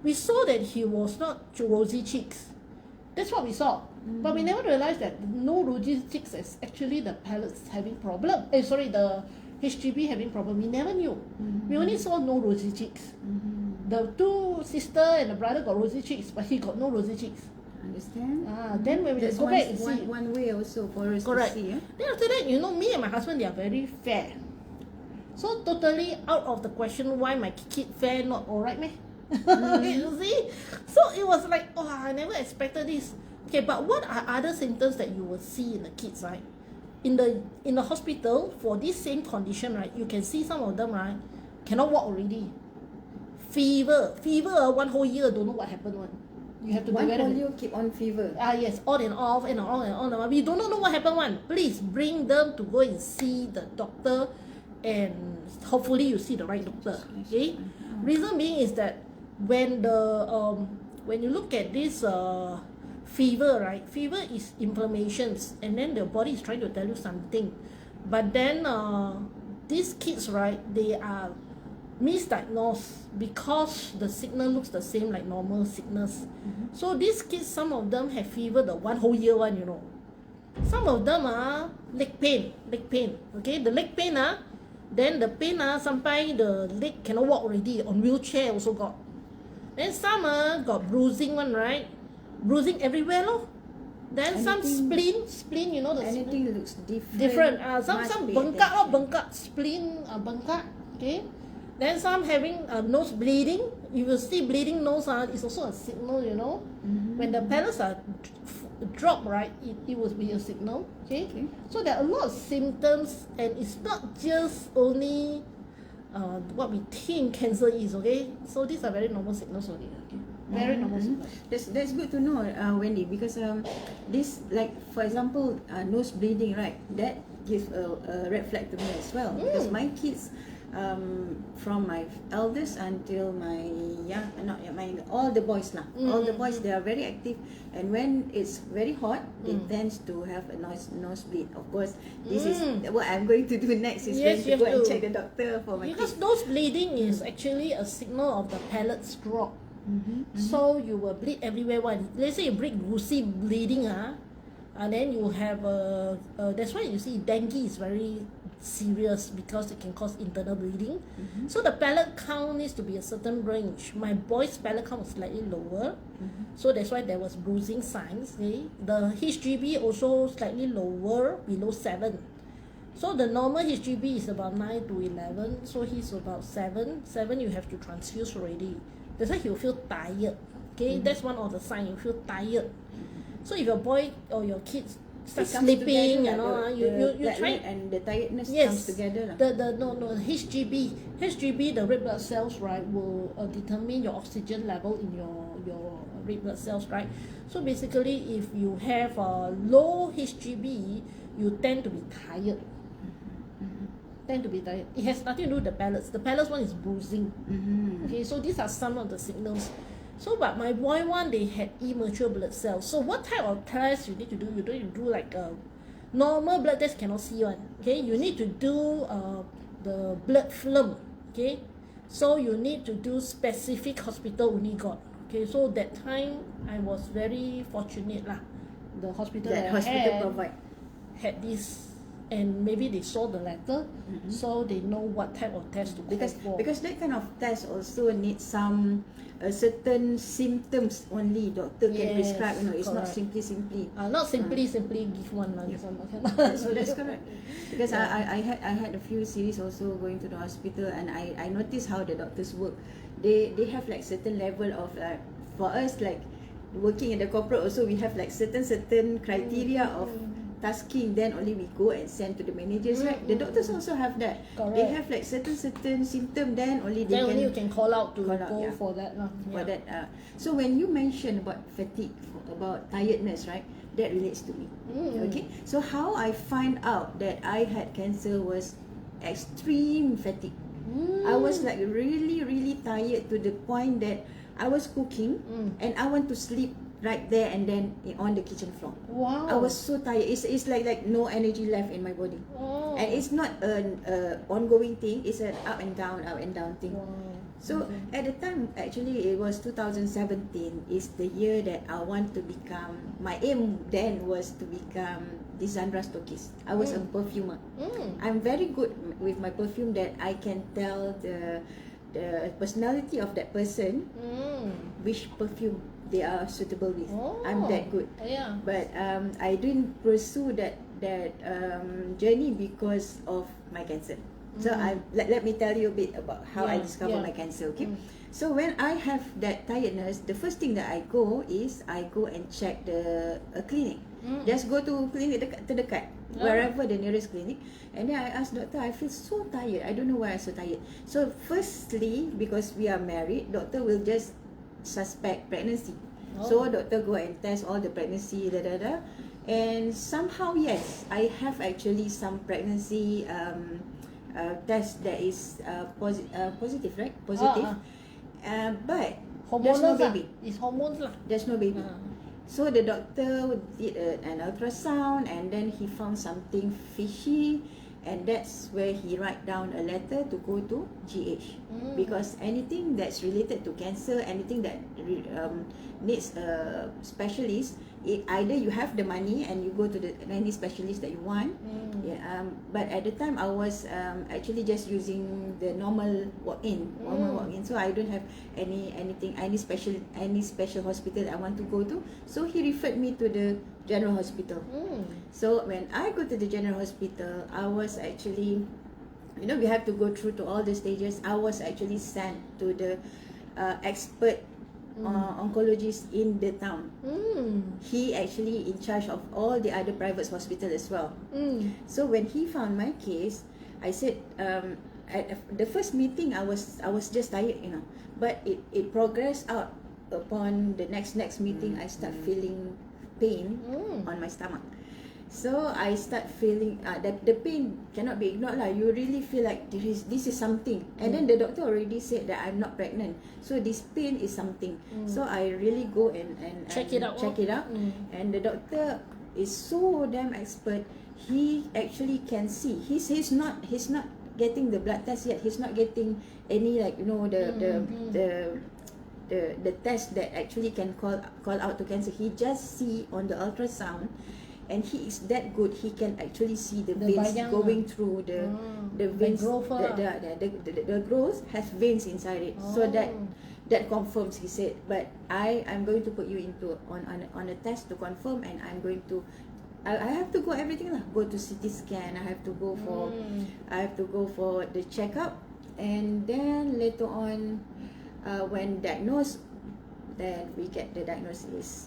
we saw that he was not rosy cheeks. That's what we saw. But we never realized that no rosy cheeks is actually the pellets having problem. The HGB having problem. We never knew. We only saw no rosy cheeks. The 2 sister and the brother got rosy cheeks, but he got no rosy cheeks. Understand? Then when we go back and see. One way also for us Correct. to see. Then after that, me and my husband, they are very fair. So totally out of the question why my kid fair not alright, meh? You see? So it was like, I never expected this. Okay, but what are other symptoms that you will see in the kids, right? In the hospital for this same condition, right, you can see some of them, right, cannot walk already. Fever, 1 whole year, don't know what happened one. You have to one be very whole year keep on fever. Yes, on and off and on. We don't know what happened one. Please bring them to go and see the doctor, and hopefully you see the right doctor. Okay. Reason being is that when you look at this fever, right? Fever is inflammations, and then the body is trying to tell you something. But then these kids, right, they are misdiagnosed because the signal looks the same like normal sickness. So these kids, some of them have fever the 1 whole year one, Some of them are leg pain. Okay, the leg pain Then the pain sometimes the leg cannot walk already. On wheelchair also got. Then some got bruising one, right? Bruising everywhere lor. Then some spleen, you know the Anything spleen? looks different. Different. Some Must be bengkak lor, attention. bengkak, spleen, bengkak. Okay. Then some having nose bleeding. You will see bleeding nose it's also a signal, you know. When the pellets are drop, right, it will be a signal. Okay? So there are a lot of symptoms, and it's not just only what we think cancer is. Okay, so these are very normal signals only. Okay, very normal signals. That's good to know, Wendy, because this, like for example, nose bleeding, right? That gives a red flag to me as well, because my kids, from my eldest until my all the boys lah, all the boys, they are very active, and when it's very hot, they tends to have a nosebleed. Of course, this is what I'm going to do next. Is Yes, going to you go have and to. check the doctor for my Because kids. nose bleeding is actually a signal of the pellets drop. So you will bleed everywhere. One, let's say you see bleeding, and then you have that's why you see dengue is very serious, because it can cause internal bleeding. So the pellet count needs to be a certain range. My boy's pellet count was slightly lower, so that's why there was bruising signs. Okay? The HGB also slightly lower, below 7. So the normal HGB is about 9 to 11, so he's about 7. 7 you have to transfuse already. That's why he'll feel tired. Okay, that's one of the signs. You feel tired. So if your boy or your kids start It comes sleeping, together, you know, the you try. and the tiredness Yes, comes together. no HGB, the red blood cells, right, will determine your oxygen level in your red blood cells, right. So basically, if you have a low HGB, you tend to be tired. It has nothing to do with the pellets. The pellets one is bruising. Okay, so these are some of the signals. So, but my boy one, they had immature blood cells. So what type of test you need to do? You don't need to do like a normal blood test, cannot see one. Okay, you need to do the blood film. Okay, so you need to do specific hospital only got. Okay, so that time I was very fortunate lah. The hospital That I hospital had provide. had this, and maybe they saw the letter, so they know what type of test to go for. Because that kind of test also needs some certain symptoms only doctor can Yes, prescribe. It's not correct. simply. Not simply give one lah. This one So that's correct. Because I had a few series also going to the hospital, and I noticed how the doctors work. They have like certain level of for us, like working in the corporate also, we have like certain criteria of tasking, then only we go and send to the managers, right? The doctors also have that. Correct. They have like certain symptom, then only they Then can only you can call out to call out, go yeah. for that lah. for that. So when you mention about fatigue, about tiredness, right? That relates to me. Okay. So how I find out that I had cancer was extreme fatigue. I was like really tired to the point that I was cooking and I want to sleep right there and then on the kitchen floor. Wow. I was so tired. It's like no energy left in my body. Oh. And it's not an ongoing thing. It's an up and down thing. Wow. So at the time, actually, it was 2017. Is the year that I want to become. My aim then was to become Desandra Stokis. I was a perfumer. I'm very good with my perfume, that I can tell the personality of that person, which perfume they are suitable with. I'm that good. Yeah. But I didn't pursue that journey because of my cancer. So let me tell you a bit about how I discovered my cancer. Okay. So when I have that tiredness, the first thing that I go and check the clinic. Just go to clinic terdekat, wherever the nearest clinic, and then I ask doctor, I feel so tired. I don't know why I'm so tired. So firstly, because we are married, doctor will just suspect pregnancy. So doctor go and test all the pregnancy, and somehow yes, I have actually some pregnancy test that is positive, right? Positive. But there's no Hormonal lah. baby. It's hormones lah. There's no baby. So the doctor did an ultrasound, and then he found something fishy, and that's where he write down a letter to go to GH, because anything that's related to cancer, anything that needs a specialist either you have the money and you go to any specialist that you want. But at the time I was actually just using the normal walk-in, so I don't have any special hospital that I want to go to. So he referred me to the general hospital. So when I go to the general hospital, I was actually, we have to go through to all the stages. I was actually sent to the expert oncologist in the town. He actually in charge of all the other private hospital as well. So when he found my case, I said, at the first meeting I was just tired, but it progressed out. Upon the next meeting, I start feeling pain on my stomach. So I start feeling that the pain cannot be ignored lah. You really feel like this is something. And then the doctor already said that I'm not pregnant. So this pain is something. So I really go and check it out. And the doctor is so damn expert. He actually can see. He's not getting the blood test yet. He's not getting any the test that actually can call out to cancer. He just see on the ultrasound. And he is that good. He can actually see the veins going through the veins. The growth has veins inside it. So that confirms. He said, but I'm going to put you on a test to confirm, and I'm going to. I have to go everything lah. Go to CT scan. I have to go for the checkup, and then later on, when diagnosed, then we get the diagnosis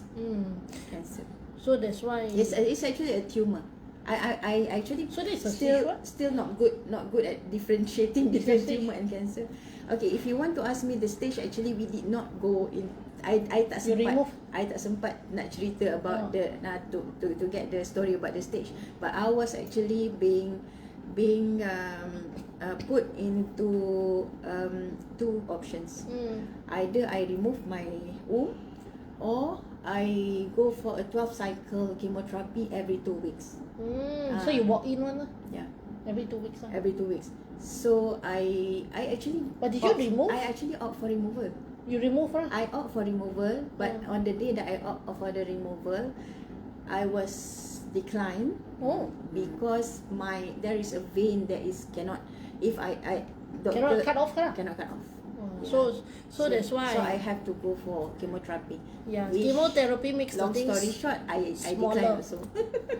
cancer. So that's why it's actually a tumor. I actually so this is still not good at differentiating between tumor and cancer. Okay, if you want to ask me the stage, actually we did not go in. I tak sempat nak cerita about to get the story about the stage. But I was actually being put into two options. Either I remove my womb, or I go for a 12-cycle chemotherapy every 2 weeks. So you walk in one? Yeah. Every 2 weeks? Every 2 weeks. So I actually... But did you remove? I actually opt for removal. You remove her? I opt for removal, but on the day that I opt for the removal, I was declined because there is a vein that is cannot... If doctor cannot cut off her? Cannot cut off. Yeah. So that's why. So I have to go for chemotherapy. Yeah, chemotherapy makes the long things story short, I smaller. decline also.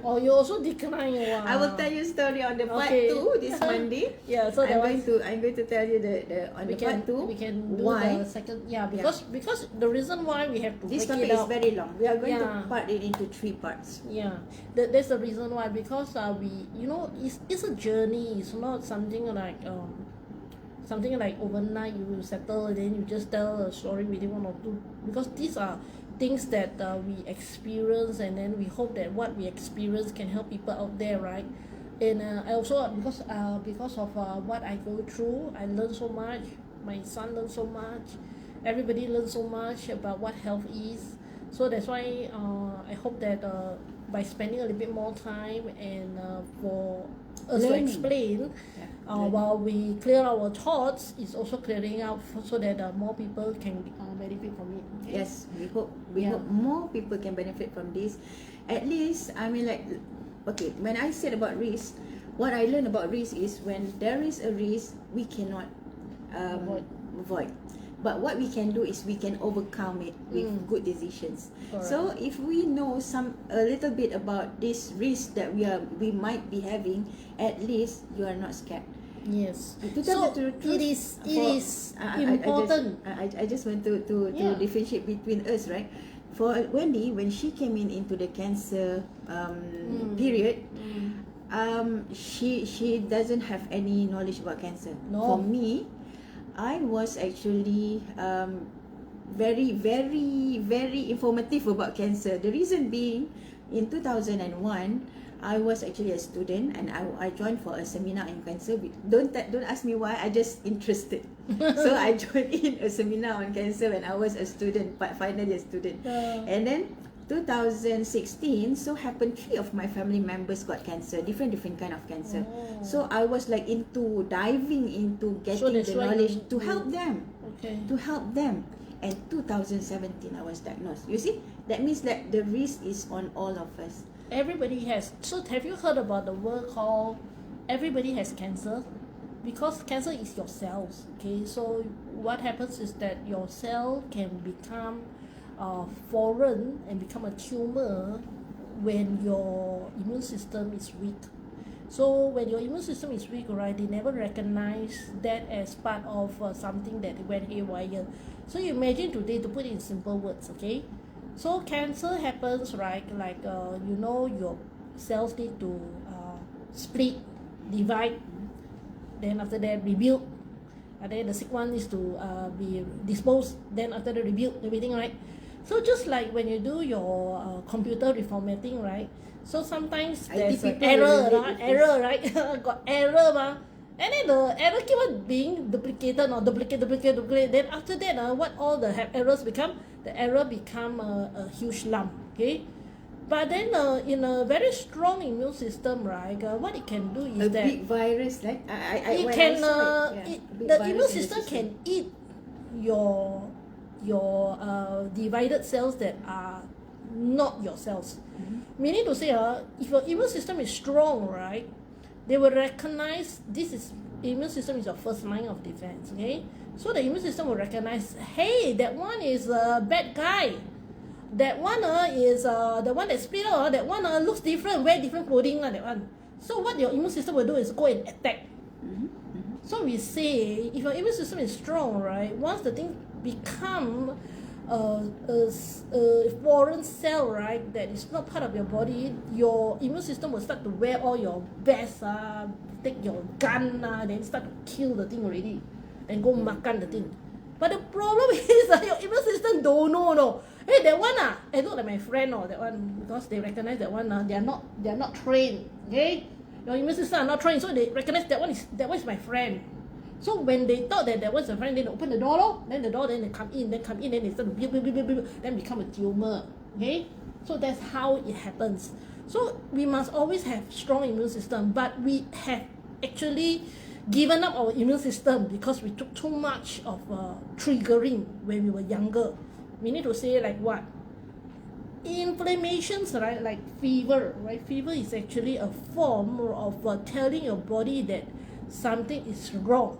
Oh, you also decline. Wow. I will tell you story on the part 2 this Monday. Yeah, so I'm going to tell you the on the part 2. We can do why? The second. Yeah, because the reason why we have to this break topic it out. is very long. We are going to part it into 3 parts. Yeah, that's the reason why, because it's a journey. It's not something like overnight you will settle and then you just tell a story within 1 or 2, because these are things that we experience, and then we hope that what we experience can help people out there, right? And I also, because of what I go through, I learn so much. My son learns so much. Everybody learns so much about what health is. So that's why I hope that by spending a little bit more time and for us to explain, while we clear our thoughts, it's also clearing out so that more people can benefit from it. Okay? Yes, we hope more people can benefit from this. At least, okay, when I said about risk, what I learned about risk is when there is a risk, we cannot avoid. But what we can do is we can overcome it with good decisions. Correct. So if we know a little bit about this risk that we might be having, at least you are not scared. Yes. So it is important. I just want to differentiate between us, right? For Wendy, when she came into the cancer period, she doesn't have any knowledge about cancer. No. For me, I was actually very, very, very informative about cancer. The reason being, in 2001, I was actually a student and I joined for a seminar in cancer. Don't ask me why, I just interested. So I joined in a seminar on cancer when I was a student, but finally a student. And then 2016, so happened 3 of my family members got cancer, different kind of cancer. So I was diving into getting the knowledge to help them. Okay. To help them. and 2017 I was diagnosed. You see, that means that the risk is on all of us. Everybody has. So have you heard about the word called everybody has cancer? Because cancer is your cells. Okay, so what happens is that your cell can become foreign and become a tumor when your immune system is weak. So when your immune system is weak, right, they never recognize that as part of something that went haywire. So you imagine today, to put it in simple words, okay? So cancer happens, right, like your cells need to split, divide, then after that rebuild, and then the sick one needs to be disposed, then after that rebuild, everything, right? So just like when you do your computer reformatting, right? So sometimes there's an error, right? Got error, ma. And then the error keep on being duplicated or duplicate. Then after that, what all the errors become? The error become a huge lump, okay? But then in a very strong immune system, right? What it can do is A that big virus, like it when can I saw it, a big the virus immune in the system can eat your divided cells that are not your cells. Meaning to say, if your immune system is strong, right, they will recognize immune system is your first line of defense, okay? So the immune system will recognize, hey, that one is a bad guy. That one is the one that split out, that one looks different, wear different clothing, that one. So what your immune system will do is go and attack. So we say, if your immune system is strong, right, once the thing become a foreign cell, right, that is not part of your body, your immune system will start to wear all your best, take your gun, then start to kill the thing already, and go makan the thing. But the problem is that your immune system don't know, no. Hey, that one, I look like my friend, that one, because they recognize that one, they are not trained, okay? Your immune system are not trained, so they recognize that one is my friend. So when they thought that was a friend, then they open the door, then they come in, then they start to build, then become a tumor. Okay? So that's how it happens. So we must always have strong immune system, but we have actually given up our immune system because we took too much of triggering when we were younger. We need to say like what? Inflammations, right? Like fever, right? Fever is actually a form of telling your body that something is wrong.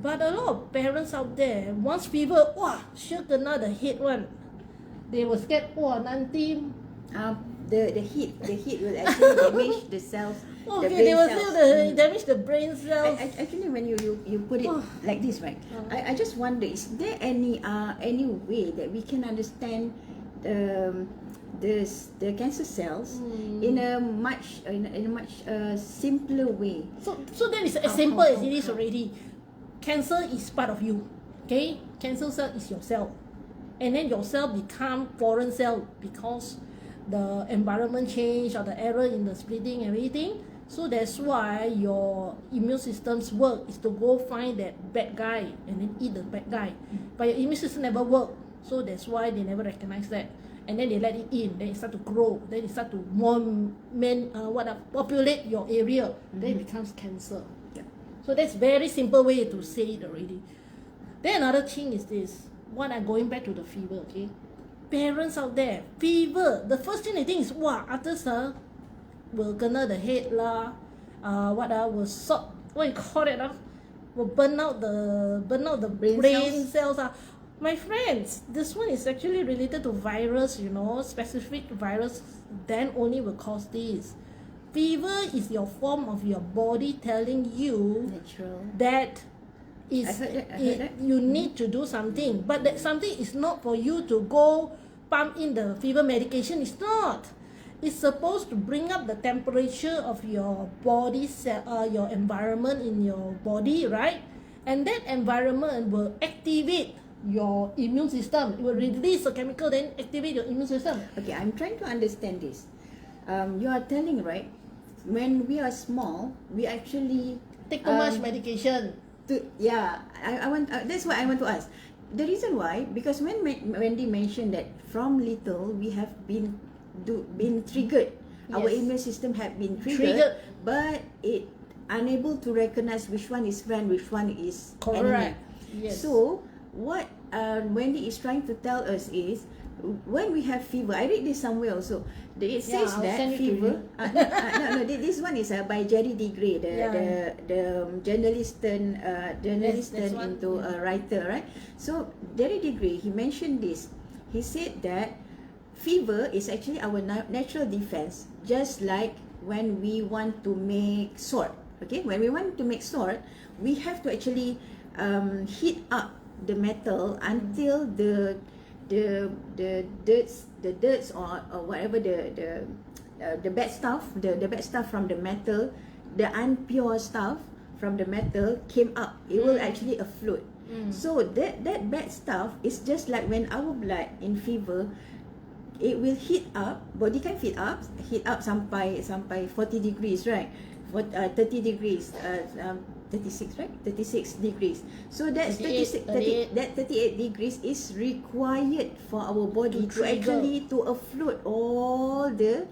But a lot of parents out there, once fever, sure kena the head one. They were scared, nanti. The heat will actually damage the cells. Okay, the brain they will cells. still damage the brain cells. Actually, when you put it like this, right? I just wonder, is there any way that we can understand the cancer cells in a much simpler way? So that is as simple as it is already. Cancer is part of you, okay? Cancer cell is your cell, and then your cell become foreign cell because the environment change or the error in the splitting and everything. So that's why your immune system's work is to go find that bad guy and then eat the bad guy. But your immune system never work, so that's why they never recognize that. And then they let it in, then it start to grow, then it start to populate your area, then it becomes cancer. So that's very simple way to say it already. Then another thing is this. What I'm going back to the fever, okay? Parents out there, fever. The first thing they think is, others will kena the head lah. Will sort, what you call it will burn out the brain cells. My friends, this one is actually related to virus, specific virus. Then only will cause this. Fever is your form of your body telling you Natural. that I heard that. you need to do something. But that something is not for you to go pump in the fever medication. It's not. It's supposed to bring up the temperature of your body, your environment in your body, right? And that environment will activate your immune system. It will release a chemical, then activate your immune system. Okay, I'm trying to understand this. You are telling, right? When we are small, we actually Take too much medication. I want. That's what I want to ask. The reason why, because when Wendy mentioned that from little we have been triggered, our Yes. immune system have been triggered, but it unable to recognize which one is friend, which one is enemy. Correct. Yes. So what Wendy is trying to tell us is, when we have fever, I read this somewhere also. It Yeah, says I'll that send it to fever. you. No, this one is by Jerry Degree, the journalist That's one, into a writer, right? So Jerry Degree, he mentioned this. He said that fever is actually our natural defense, just like when we want to make sword. Okay, when we want to make sword, we have to actually heat up the metal until the dirts or whatever the bad stuff, the bad stuff from the metal, the unpure stuff from the metal came up. It will actually afloat. So that bad stuff is just like when our blood in fever, it will heat up, body can heat up sampai 40 degrees, right? 30 degrees, 36, right? 36 degrees. So that's 38 degrees is required for our body to actually to afloat all the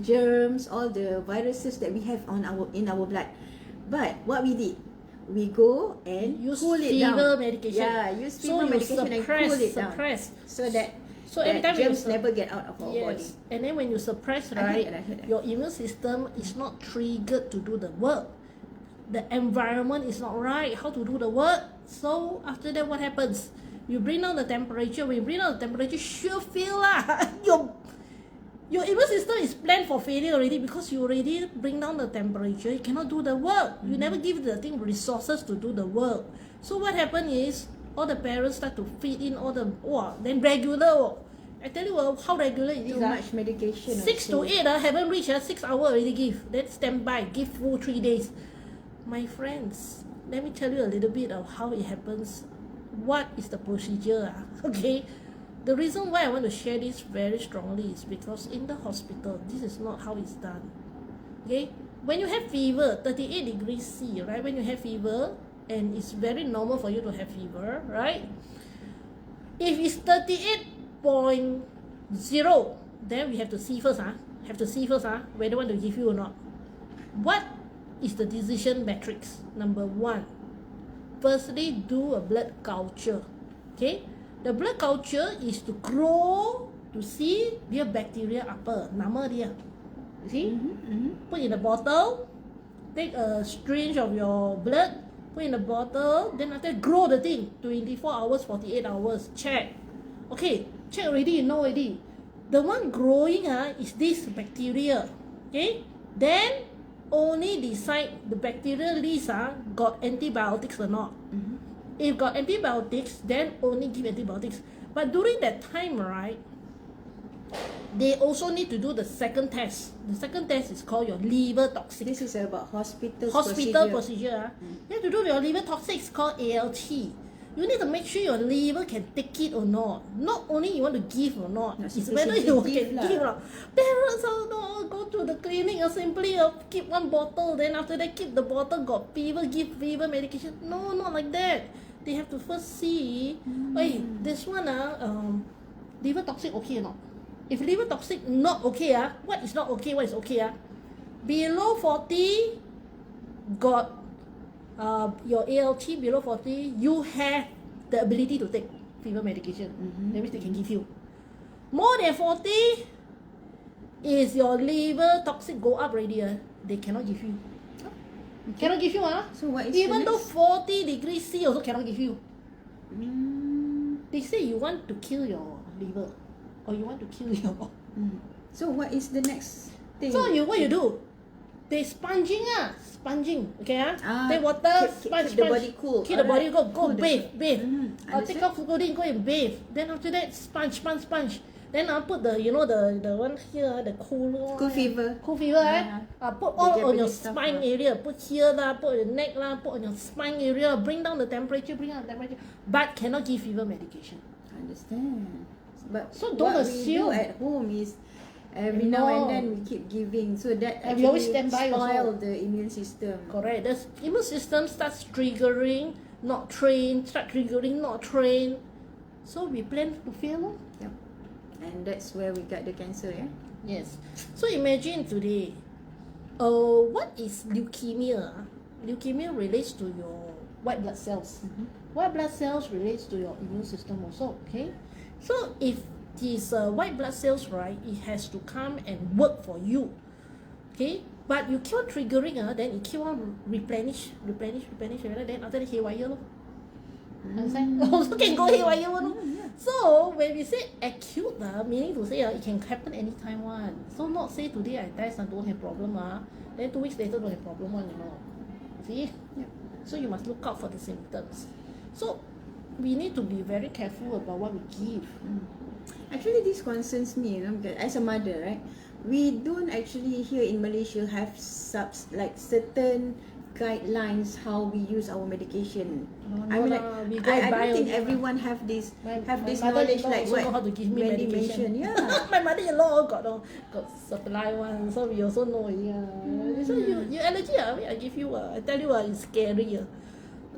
germs, all the viruses that we have in our blood. But what we did, we go and use cool it fever down. medication. Yeah, use So fever you medication and cool it down, suppress. So that every time you germs never get out of our body. Yes, and then when you suppress, I heard right, that. your immune system is not triggered to do the work. The environment is not right, how to do the work. So after that, what happens? You bring down the temperature. When you bring down the temperature, sure feel lah. Your immune system is planned for failure already, because you already bring down the temperature. You cannot do the work. You never give the thing resources to do the work. So what happened is, all the parents start to feed in all the then regular. I tell you how regular it is. Too much medication. 6 to 8 haven't reached 6 hours already give. Then stand by, give full 3 days. My friends, let me tell you a little bit of how it happens. What is the procedure? Okay, the reason why I want to share this very strongly is because in the hospital, this is not how it's done. Okay, when you have fever, 38 degrees C, right? When you have fever, and it's very normal for you to have fever, right? If it's 38.0, then we have to see first, whether they want to give you or not. What is the decision matrix? Number 1, firstly, do a blood culture. Okay, the blood culture is to grow to see dia bacteria apa, nama dia. You see? Put in a bottle, take a syringe of your blood, put in a bottle, then after grow the thing 24 hours, 48 hours, check. Okay, check already, you know already. The one growing is this bacteria. Okay, then only decide the bacterial list got antibiotics or not. If got antibiotics, then only give antibiotics. But during that time, right, they also need to do the second test. The second test is called your liver toxic. This is about hospital procedure. You have to do your liver toxic. It's called ALT. You need to make sure your liver can take it or not. Not only you want to give or not, it's whether you can give or not. Parents go to the clinic or simply keep one bottle, then after that keep the bottle, got fever, give fever medication. No, not like that. They have to first see, hey, this one liver toxic okay or not? If liver toxic not okay, what is not okay, what is okay? Below 40, got your ALT below 40, you have the ability to take fever medication. That means they can give you. More than 40, is your liver toxic go up already, they cannot give you. Cannot give you, So what is even the though next? 40 degrees C also cannot give you. They say you want to kill your liver, or you want to kill your. So what is the next thing? So what you do? They sponging, okay, take water, sponge, keep the body cool. keep the body go Cool bathe. Understand. Take off clothing, go and bathe. Then after that, sponge. Then put the the one here, the cool fever. Put all on your Japanese stuff, spine area. Put here put your neck put on your spine area. Bring down the temperature, but cannot give fever medication. Understand. But So don't what assume. we do at home is every now and then we keep giving, so that And we always actually stand by spoil also. the immune system. Correct. The immune system starts triggering, not trained. So we plan to fail. Yep. And that's where we got the cancer, yeah? Yes. So imagine today, what is leukemia? Leukemia relates to your white blood cells. White blood cells relates to your immune system also, okay? So if these white blood cells, right, it has to come and work for you, okay? But you keep on triggering, then it keep on replenish, then after that haywire lor. Understand? Also can go haywire one. So when we say acute, meaning to say it can happen anytime one. So not say today I test and don't have problem, then 2 weeks later don't have problem one, See? Yeah. So you must look out for the symptoms. So we need to be very careful about what we give. Actually, this concerns me, because as a mother, right? We don't actually here in Malaysia have like certain guidelines how we use our medication. I mean, like, we go I buy don't think only, everyone have this My knowledge mother-in-law like also what know how to give me Wendy medication. mentioned. Yeah. My mother-in-law got supply one, so we also know. So you allergy, I give you. I tell you, it's scary.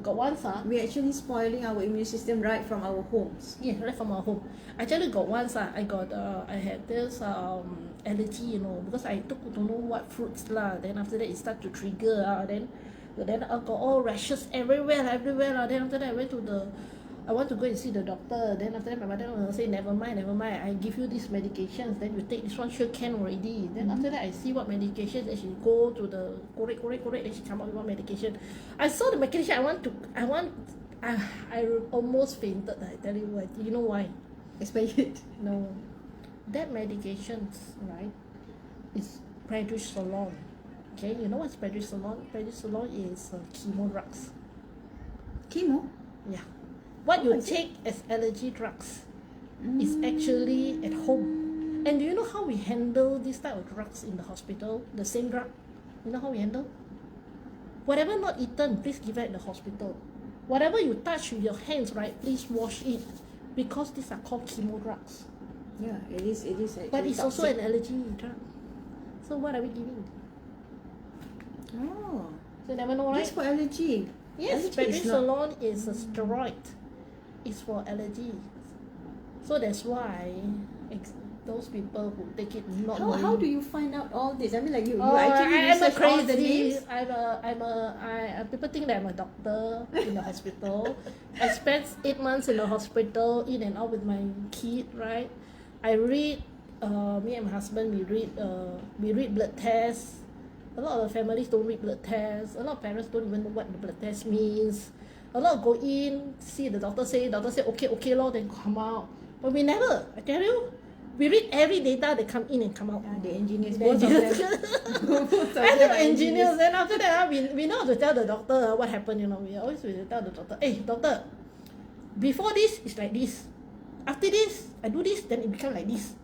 Got once, We're actually spoiling our immune system right from our homes. yeah, right from our home. Actually, got once, I had this allergy, because I took don't know what fruits lah. Then after that, it start to trigger, then I got all rashes everywhere. Then after that, I want to go and see the doctor. Then after that, my mother will say, never mind. I give you these medications. Then you take this one, sure can already. Then after that, I see what medication. Then she go to the correct. Then she come up with one medication. I saw the medication. I almost fainted. I tell you what. You know why? Expired. No, that medications, right, is prednisolone. Okay, you know what's prednisolone? Prednisolone is chemo drugs. Chemo? Yeah. What you Oh, is it? take as allergy drugs is actually at home. And do you know how we handle this type of drugs in the hospital? The same drug? You know how we handle? Whatever not eaten, please give it at the hospital. Whatever you touch with your hands, right, please wash it. Because these are called chemo drugs. Yeah, it is actually But it's also toxic. an allergy drug. So what are we giving? Oh, So you never know, right? just for allergy. Yes, Allergy is not- prednisolone is a steroid. It's for allergy. So that's why those people who take it not How knowing. do you find out all this? I mean, like you Oh, actually I'm a research all the crazy. names. People think that I'm a doctor in the hospital. I spent 8 months in the hospital, in and out with my kid, right? I read, me and my husband, we read blood tests. A lot of families don't read blood tests. A lot of parents don't even know what the blood test means. A lot go in, see the doctor say okay lor, then come out. But we never, I tell you, we read every data that come in and come out. The engineers, The both of engineers. them. Both of I them know are engineers. Then after that, we know how to tell the doctor what happened. We always will tell the doctor, hey doctor, before this it's like this. After this, I do this, then it become like this.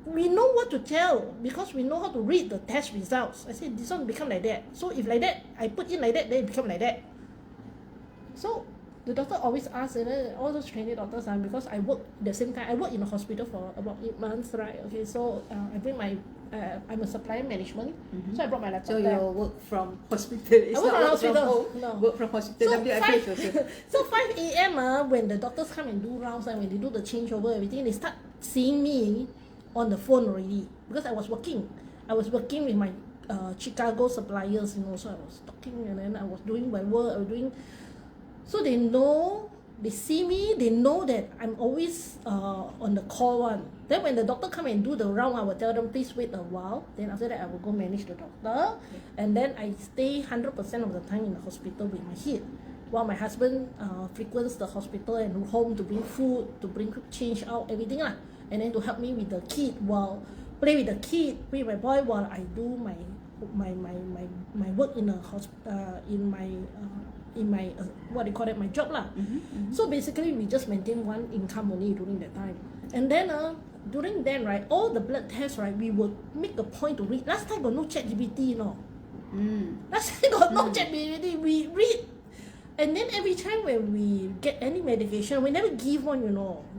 We know what to tell because we know how to read the test results. I said this one become like that. So if like that, I put in like that, then it become like that. So the doctor always asks, all those training doctors, because I work at the same time. I work in a hospital for about 8 months, right? Okay, so I bring my, I'm a supplier management, so I brought my laptop So there. you work from hospital. It's I work not from work from hospital. home. No. Work from hospital. So WFH also. so 5 a.m. When the doctors come and do rounds and when they do the changeover, everything, they start seeing me on the phone already because I was working with my Chicago suppliers, so I was talking and then I was doing my work. So they know, they see me, they know that I'm always on the call one. Then when the doctor come and do the round, I will tell them please wait a while. Then after that I will go manage the doctor, and then I stay 100% of the time in the hospital with my kid, while my husband frequents the hospital and home to bring food, to bring change out everything lah, and then to help me with the kid while play with the kid, with my boy while I do my work in my what do you call it, my job lah. So basically we just maintain one income only during that time. And then during then, right, all the blood tests, right, we would make a point to read. Last time got no ChatGPT, Last time got no ChatGPT. We read. And then every time when we get any medication, we never give one,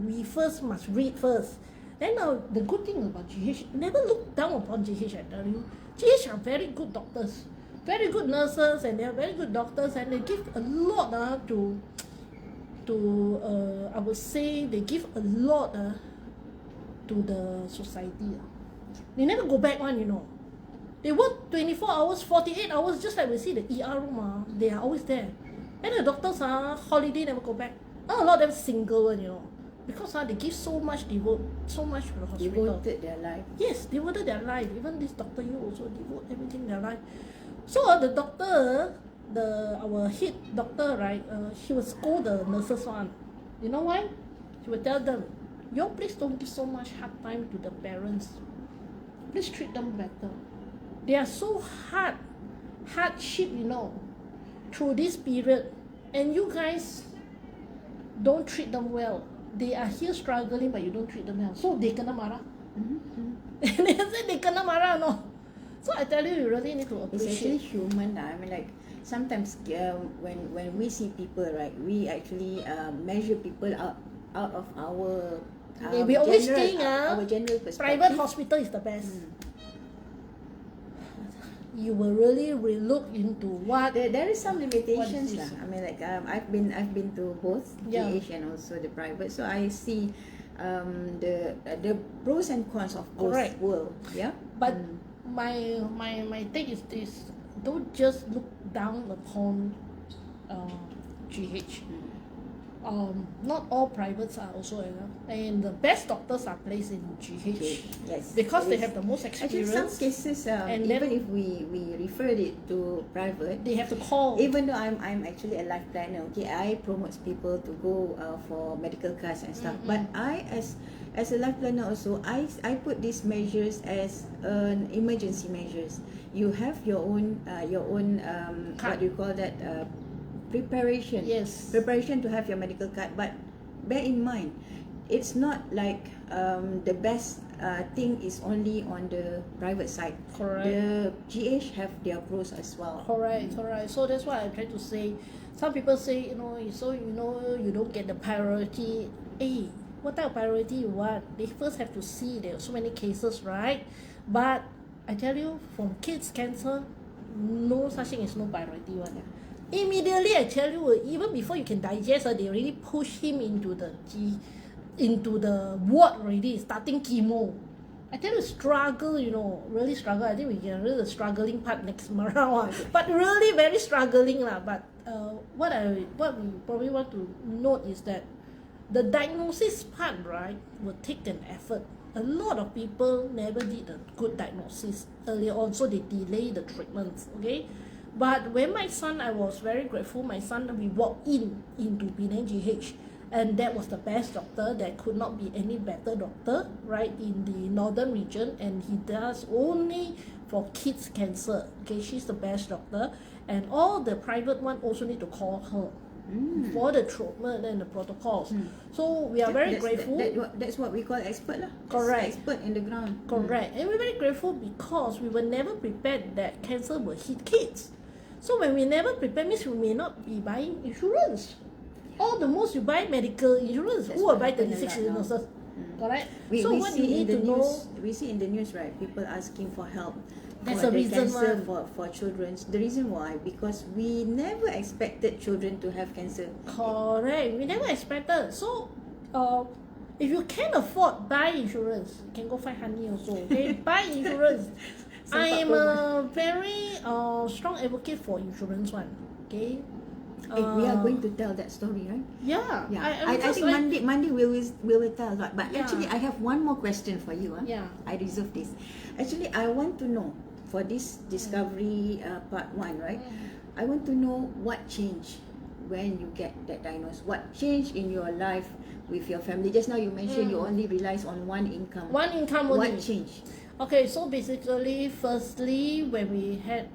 we first must read first. Then the good thing about GH, never look down upon GH, I tell you. GH are very good doctors, very good nurses, and they are very good doctors, and they give a lot I would say they give a lot to the society. They never go back one, They work 24 hours, 48 hours, just like we see the ER room, they are always there. And the doctors holiday never go back. A lot of them single one, because they give so much so much to the hospital. Devoted their life. Yes, devoted their life. Even this Dr. Yu also devote everything their life. So the doctor, our head doctor, right? He will scold the nurses one. You know why? He will tell them, "You please don't give so much hard time to the parents. Please treat them better. They are so hardship, through this period, and you guys don't treat them well. They are here struggling, but you don't treat them well. So they kena marah." And they say they kena marah, no. So I tell you really need to It's actually appreciate. human. I mean, like sometimes when we see people, right, we actually measure people out of our We always general, think our general perspective. private hospital is the best. You will really look into what. There is some limitations What lah. is- I mean, like I've been to both Yeah. GH and also the private, so I see the pros and cons of both Correct. world. Yeah. But my take is this: don't just look down upon GH. Not all privates are also and the best doctors are placed in GH Yes. because there they is- have the most Actually, some experience. cases, and even then- if we referred it to private, They have to call. even though I'm actually a life planner, okay, I promote people to go for medical cards and stuff. But I as a life planner also, I put these measures as an emergency measures. You have your own what Card. do you call that, preparation. Yes. Preparation to have your medical card. But bear in mind, it's not like the best thing is only on the private side. Correct. The GH have their pros as well. Correct. So that's what I'm trying to say. Some people say, you don't get the priority. Hey, what type of priority you want? They first have to see there are so many cases, right? But I tell you, from kids cancer, no such thing as no priority one. Immediately, I tell you, even before you can digest, they already push him into the ward already, starting chemo. I tell you, struggle, really struggle. I think we can really the struggling part next round, but really very struggling lah. But what we probably want to note is that the diagnosis part, right, will take an effort. A lot of people never did a good diagnosis earlier on, so they delay the treatments. Okay. But when my son, I was very grateful. My son, we walked into Penang GH, and that was the best doctor. There could not be any better doctor, right, in the northern region, and he does only for kids cancer. Okay, she's the best doctor, and all the private one also need to call her for the treatment and the protocols. So we are very grateful. That's what we call expert lah. Correct. Expert in the ground. Correct. And we're very grateful because we were never prepared that cancer will hit kids. So when we never prepare, means we may not be buying insurance. All the most you buy medical insurance. That's Who will what buy happened 36 a lot now. illnesses? Correct? We What see you need in the to know. news. We see in the news, right? People asking for help. That's for the the reason cancer why. for children. The reason why, because we never expected children to have cancer. Correct. We never expected. So, if you can afford, buy insurance. You can go find honey also. Okay, buy insurance. I am a very strong advocate for insurance one. Okay. We are going to tell that story, right? Yeah. Yeah. I think Monday we will tell a lot. But Yeah. actually, I have one more question for you. Yeah. I reserve this. Actually, I want to know for this discovery part 1, right? I want to know what changed when you get that diagnosis. What changed in your life with your family? Just now you mentioned you only relies on one income. One income only. What changed? Okay, so basically, firstly, when we had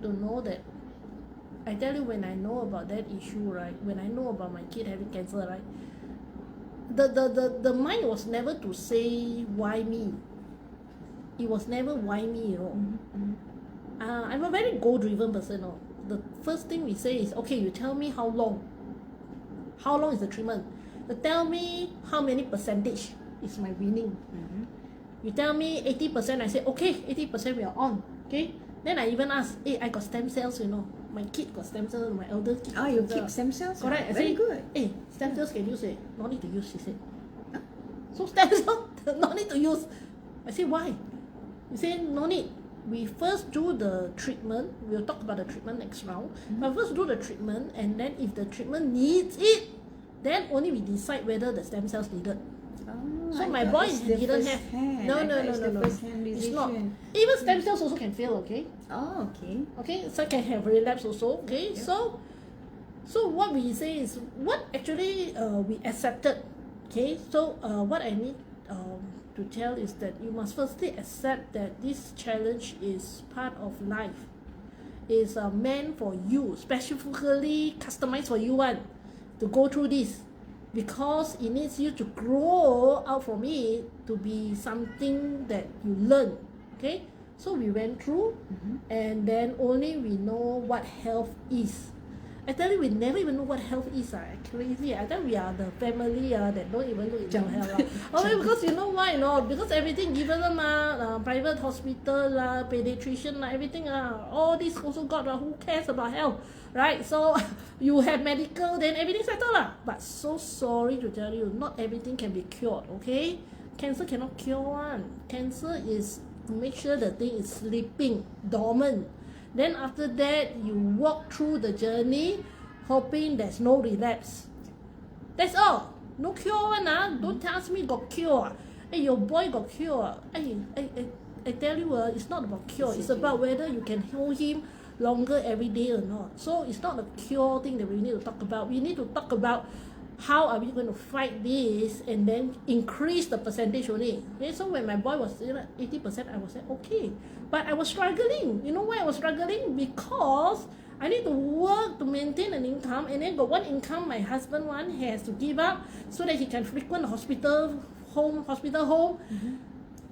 to know that, I tell you, when I know about that issue, right, when I know about my kid having cancer, right, the mind was never to say why me. It was never why me, I'm a very goal-driven person. The first thing we say is, okay, you tell me how long. How long is the treatment? You tell me how many percentage is my winning. You tell me 80%, I say, okay, 80% we are on. Okay? Then I even ask, hey, I got stem cells, My kid got stem cells, my elder kid got You stem keep cells. stem cells? Correct. I Very say, good. hey, stem cells can use it. No need to use, she said. So stem cells, no need to use. I say, why? You say, no need. we first do the treatment. We'll talk about the treatment next round. But first do the treatment, and then if the treatment needs it, then only we decide whether the stem cells needed. Oh, So I my thought boy it's the didn't first have. hand. No, I no, thought no, it's no, the no. first hand It's not. decision. Even stem cells also can fail. Okay. Oh, okay. Okay. So can have relapse also. Okay. Yep. So what we say is what actually we accepted. Okay. So what I need to tell is that you must firstly accept that this challenge is part of life. Is meant for you, specifically customized for you one to go through this, because it needs you to grow out from it to be something that you learn. Okay, so we went through, and then only we know what health is. I tell you, we never even know what health is. Crazy. I tell you, we are the family that don't even look into health. Okay, because you know why? Because everything given private hospital pediatrician everything all this also got who cares about health, right? So you have medical, then everything settled But so sorry to tell you, not everything can be cured. Okay, cancer cannot cure one. Cancer is to make sure the thing is sleeping dormant. Then after that, you walk through the journey, hoping there's no relapse. That's all. No cure one Don't ask me got cure. Hey, your boy got cure. I tell you it's not about cure. It's about whether you can hold him longer every day or not. So it's not a cure thing that we need to talk about. We need to talk about how are we going to fight this and then increase the percentage only. Okay, so when my boy was 80%, I was like, okay. But I was struggling. You know why I was struggling? Because I need to work to maintain an income, and then got one income my husband has to give up so that he can frequent the hospital home.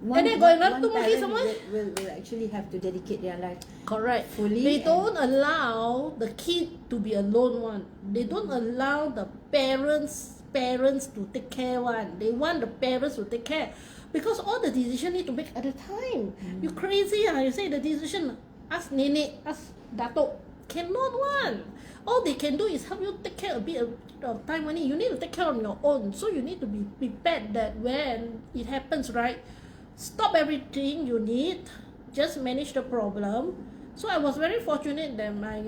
And then got another 2 more kids somewhere. Will actually have to dedicate their life. Correct. Fully. They don't allow the kid to be alone one. They don't allow the parents to take care one. They want the parents to take care. Because all the decision need to make at a time. You crazy You say the decision, ask nenek, ask datuk. Cannot one. All they can do is help you take care a bit of time only. You need to take care on your own. So you need to be prepared that when it happens, right, stop everything you need, just manage the problem. So I was very fortunate that I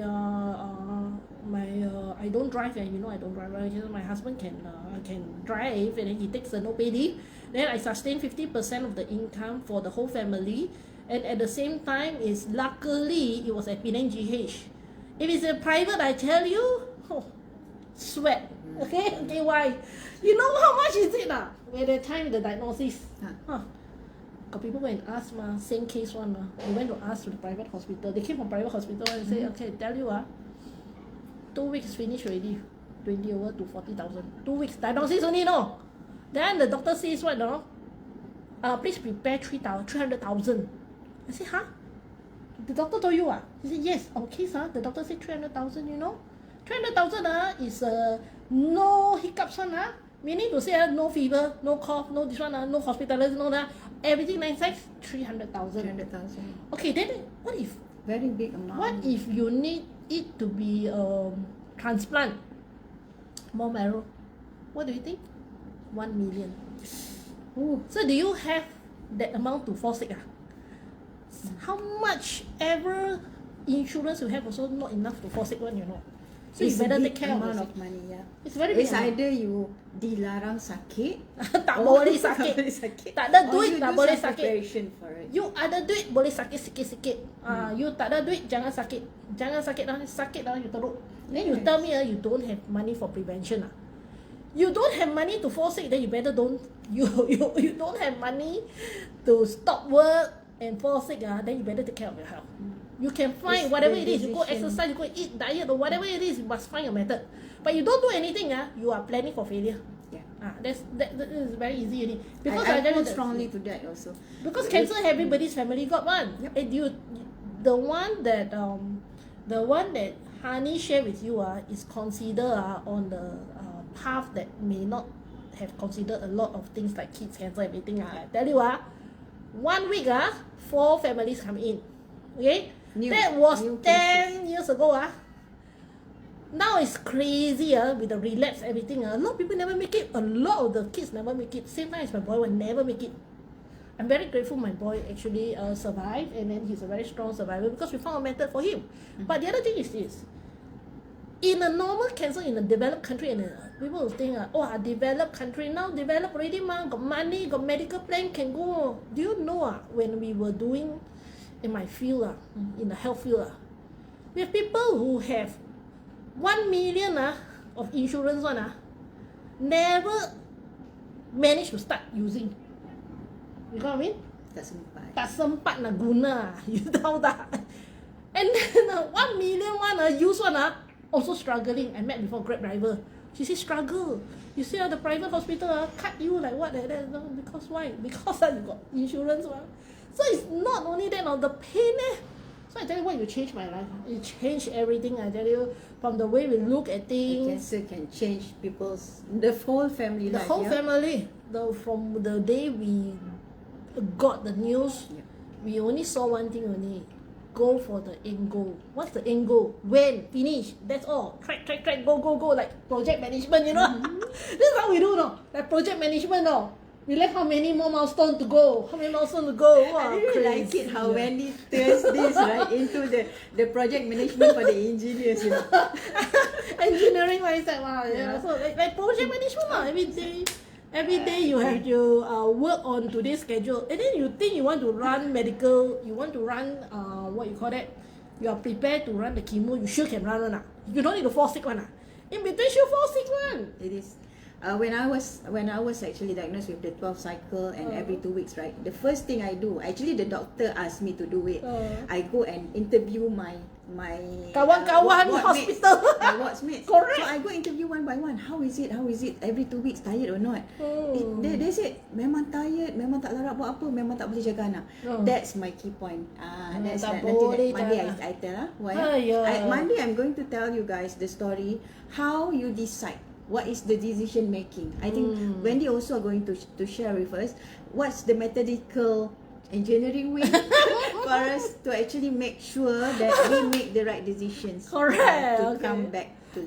don't drive, and I don't drive. Right? My husband can drive, and then he takes the no pay leave. Then I sustain 50% of the income for the whole family, and at the same time, luckily it was at Penang GH. If it's a private, I tell you, sweat. Okay, why? You know how much is it At the time the diagnosis. Got people go and ask same case one They went to ask to the private hospital. They came from private hospital and say, okay, tell you 2 weeks finish already, 20 over to 40,000. 2 weeks diagnosis only Then the doctor says what please prepare 300,000. I say the doctor told you He said yes. Our case the doctor said 300,000. 300,000 is no hiccups one meaning to say no fever, no cough, no this one no hospitalization, no that. Everything 300,000. 300,000. Okay, then what if? Very big amount. What if you need it to be transplant? More marrow. What do you think? 1 million. Oh. So do you have that amount to fall sick? How much ever insurance you have also not enough to fall sick one, So It's you better a take big care of amount yourself. of money, yeah. It's very big It's amount. either you dilarang sakit. Tak or boleh tak sakit. boleh sakit. Tak ada Or duit, you tak do boleh some sakit. preparation for it. You ada duit boleh sakit sikit-sikit. You tak ada duit jangan sakit. Jangan sakit you teruk. Then you tell me you don't have money for prevention You don't have money to fall sick, then you better don't. You don't have money to stop work and fall sick then you better take care of your health. You can find It's whatever the it is. You go decision. exercise, you go eat diet or whatever it is. You must find a method. But you don't do anything you are planning for failure. Yeah. That is very easy. Because I tell you hold that- strongly to that also. Because cancer everybody's family got one. Yep. And the one that Hani shared with you is considered on the path that may not have considered a lot of things like kids cancer everything. I tell you 1 week 4 families come in. Okay, that was new 10 years ago Now it's crazy with the relapse everything. A lot of people never make it. A lot of the kids never make it. Same time as my boy will never make it. I I'm very grateful my boy actually survived, and then he's a very strong survivor because we found a method for him. But the other thing is this. In a normal cancer in a developed country, and people will think, oh, a developed country now developed already, got money, got medical plan, can go. Do you know when we were doing in my field, in the health field, we have people who have 1 million of insurance never managed to start using. You know what I mean? Tak sempat nak guna. You tahu tak? And then 1 million use also struggling. I met before Grab driver. She said struggle. You see the private hospital cut you like what like that. Because why? Because you got insurance. So it's not only that, the pain. So I tell you what, you changed my life. It changed everything. I tell you, from the way we look at things. Cancer can change the whole family life. The whole family. From the day we got the news, we only saw one thing only. Go for the end goal. What's the end goal? When? Finish. That's all. Track, go. Like project management, you know. This is how we do, no? Like project management, no? We left how many more milestones to go? Wow, I really like it how Wendy turns this right into the project management for the engineers, you know. Engineering mindset, yeah. So like project management, every day you have to work on today's schedule, and then you think you want to run medical, you want to run what you call that, you are prepared to run the chemo, you sure can run. You don't need to fall sick. In between you fall sick. It is. When I was actually diagnosed with the 12 cycle and every 2 weeks, right, the first thing I do, actually the doctor asked me to do it. I go and interview my kawan-kawan hospital. My watchmates. Correct. So I go interview one by one. How is it? Every 2 weeks, tired or not? They said memang tired, memang tak larat buat apa, memang tak boleh jaga anak. That's my key point. That's tak nanti boleh Monday I tell why. Monday I'm going to tell you guys the story how you decide. What is the decision making? I think Wendy also are going to share with us what's the methodical engineering way for us to actually make sure that we make the right decisions. Correct. To come back to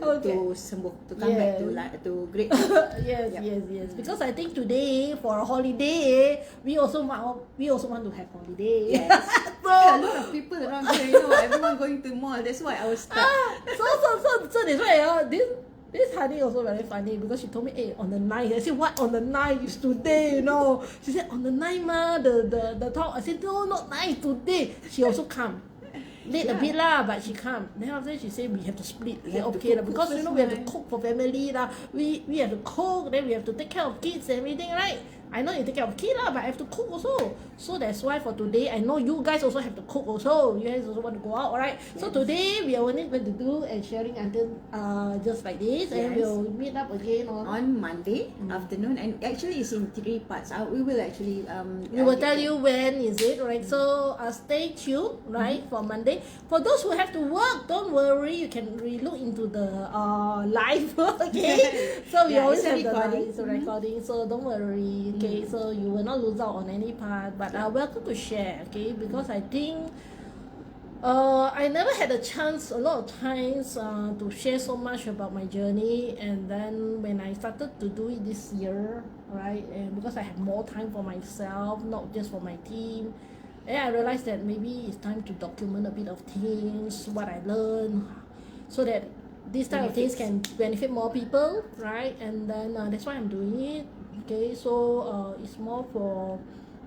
sembuh, to come back to great. Yes. Because I think today for a holiday, we also want to have holiday. Yes. So a lot of people around here, everyone going to mall. That's why I was stuck. So that's why this honey also very funny because she told me, hey, on the 9th. I said, what on the 9th is today, She said, on the 9th, the talk. I said, no, not 9th, today. She also come. Late a bit but she come. Then after that she said we have to split. We said okay because we have to cook for family We have to cook, then we have to take care of kids and everything, right? I know you take care of kids but I have to cook also. So that's why for today, I know you guys also have to cook also. You guys also want to go out, alright? Yes. So today we are only going to do and sharing until just like this, and we'll meet up again on Monday afternoon. And actually it's in 3 parts. We will actually we will tell you when is it, right? So stay tuned, right, for Monday. For those who have to work, don't worry, you can re-look into the live, okay? So we always have the recording, so don't worry, okay? So you will not lose out on any part, but welcome to share, okay? Because I think I never had a chance a lot of times to share so much about my journey, and then when I started to do it this year, right, and because I have more time for myself, not just for my team, and I realized that maybe it's time to document a bit of things, what I learned, so that these type of things can benefit more people, right? And then that's why I'm doing it, okay? So it's more for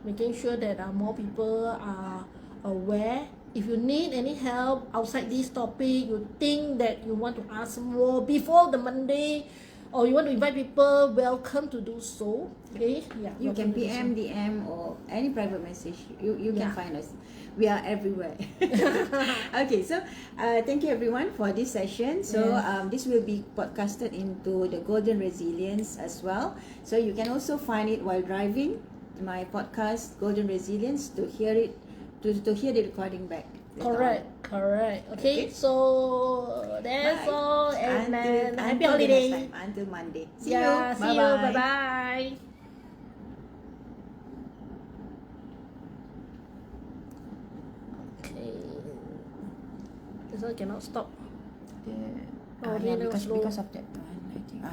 making sure that more people are aware. If you need any help outside this topic, you think that you want to ask more before the Monday, or you want to invite people, welcome to do so. Okay? Yeah. You can PM, DM, or any private message. You can find us. We are everywhere. Okay, so thank you everyone for this session. So this will be podcasted into the Golden Resilience as well. So you can also find it while driving. My podcast Golden Resilience to hear it, to hear the recording back. Correct. Okay, so that's all, and then happy holiday until Monday. See you. Bye Bye. Okay, this one cannot stop. Because of that one, I think.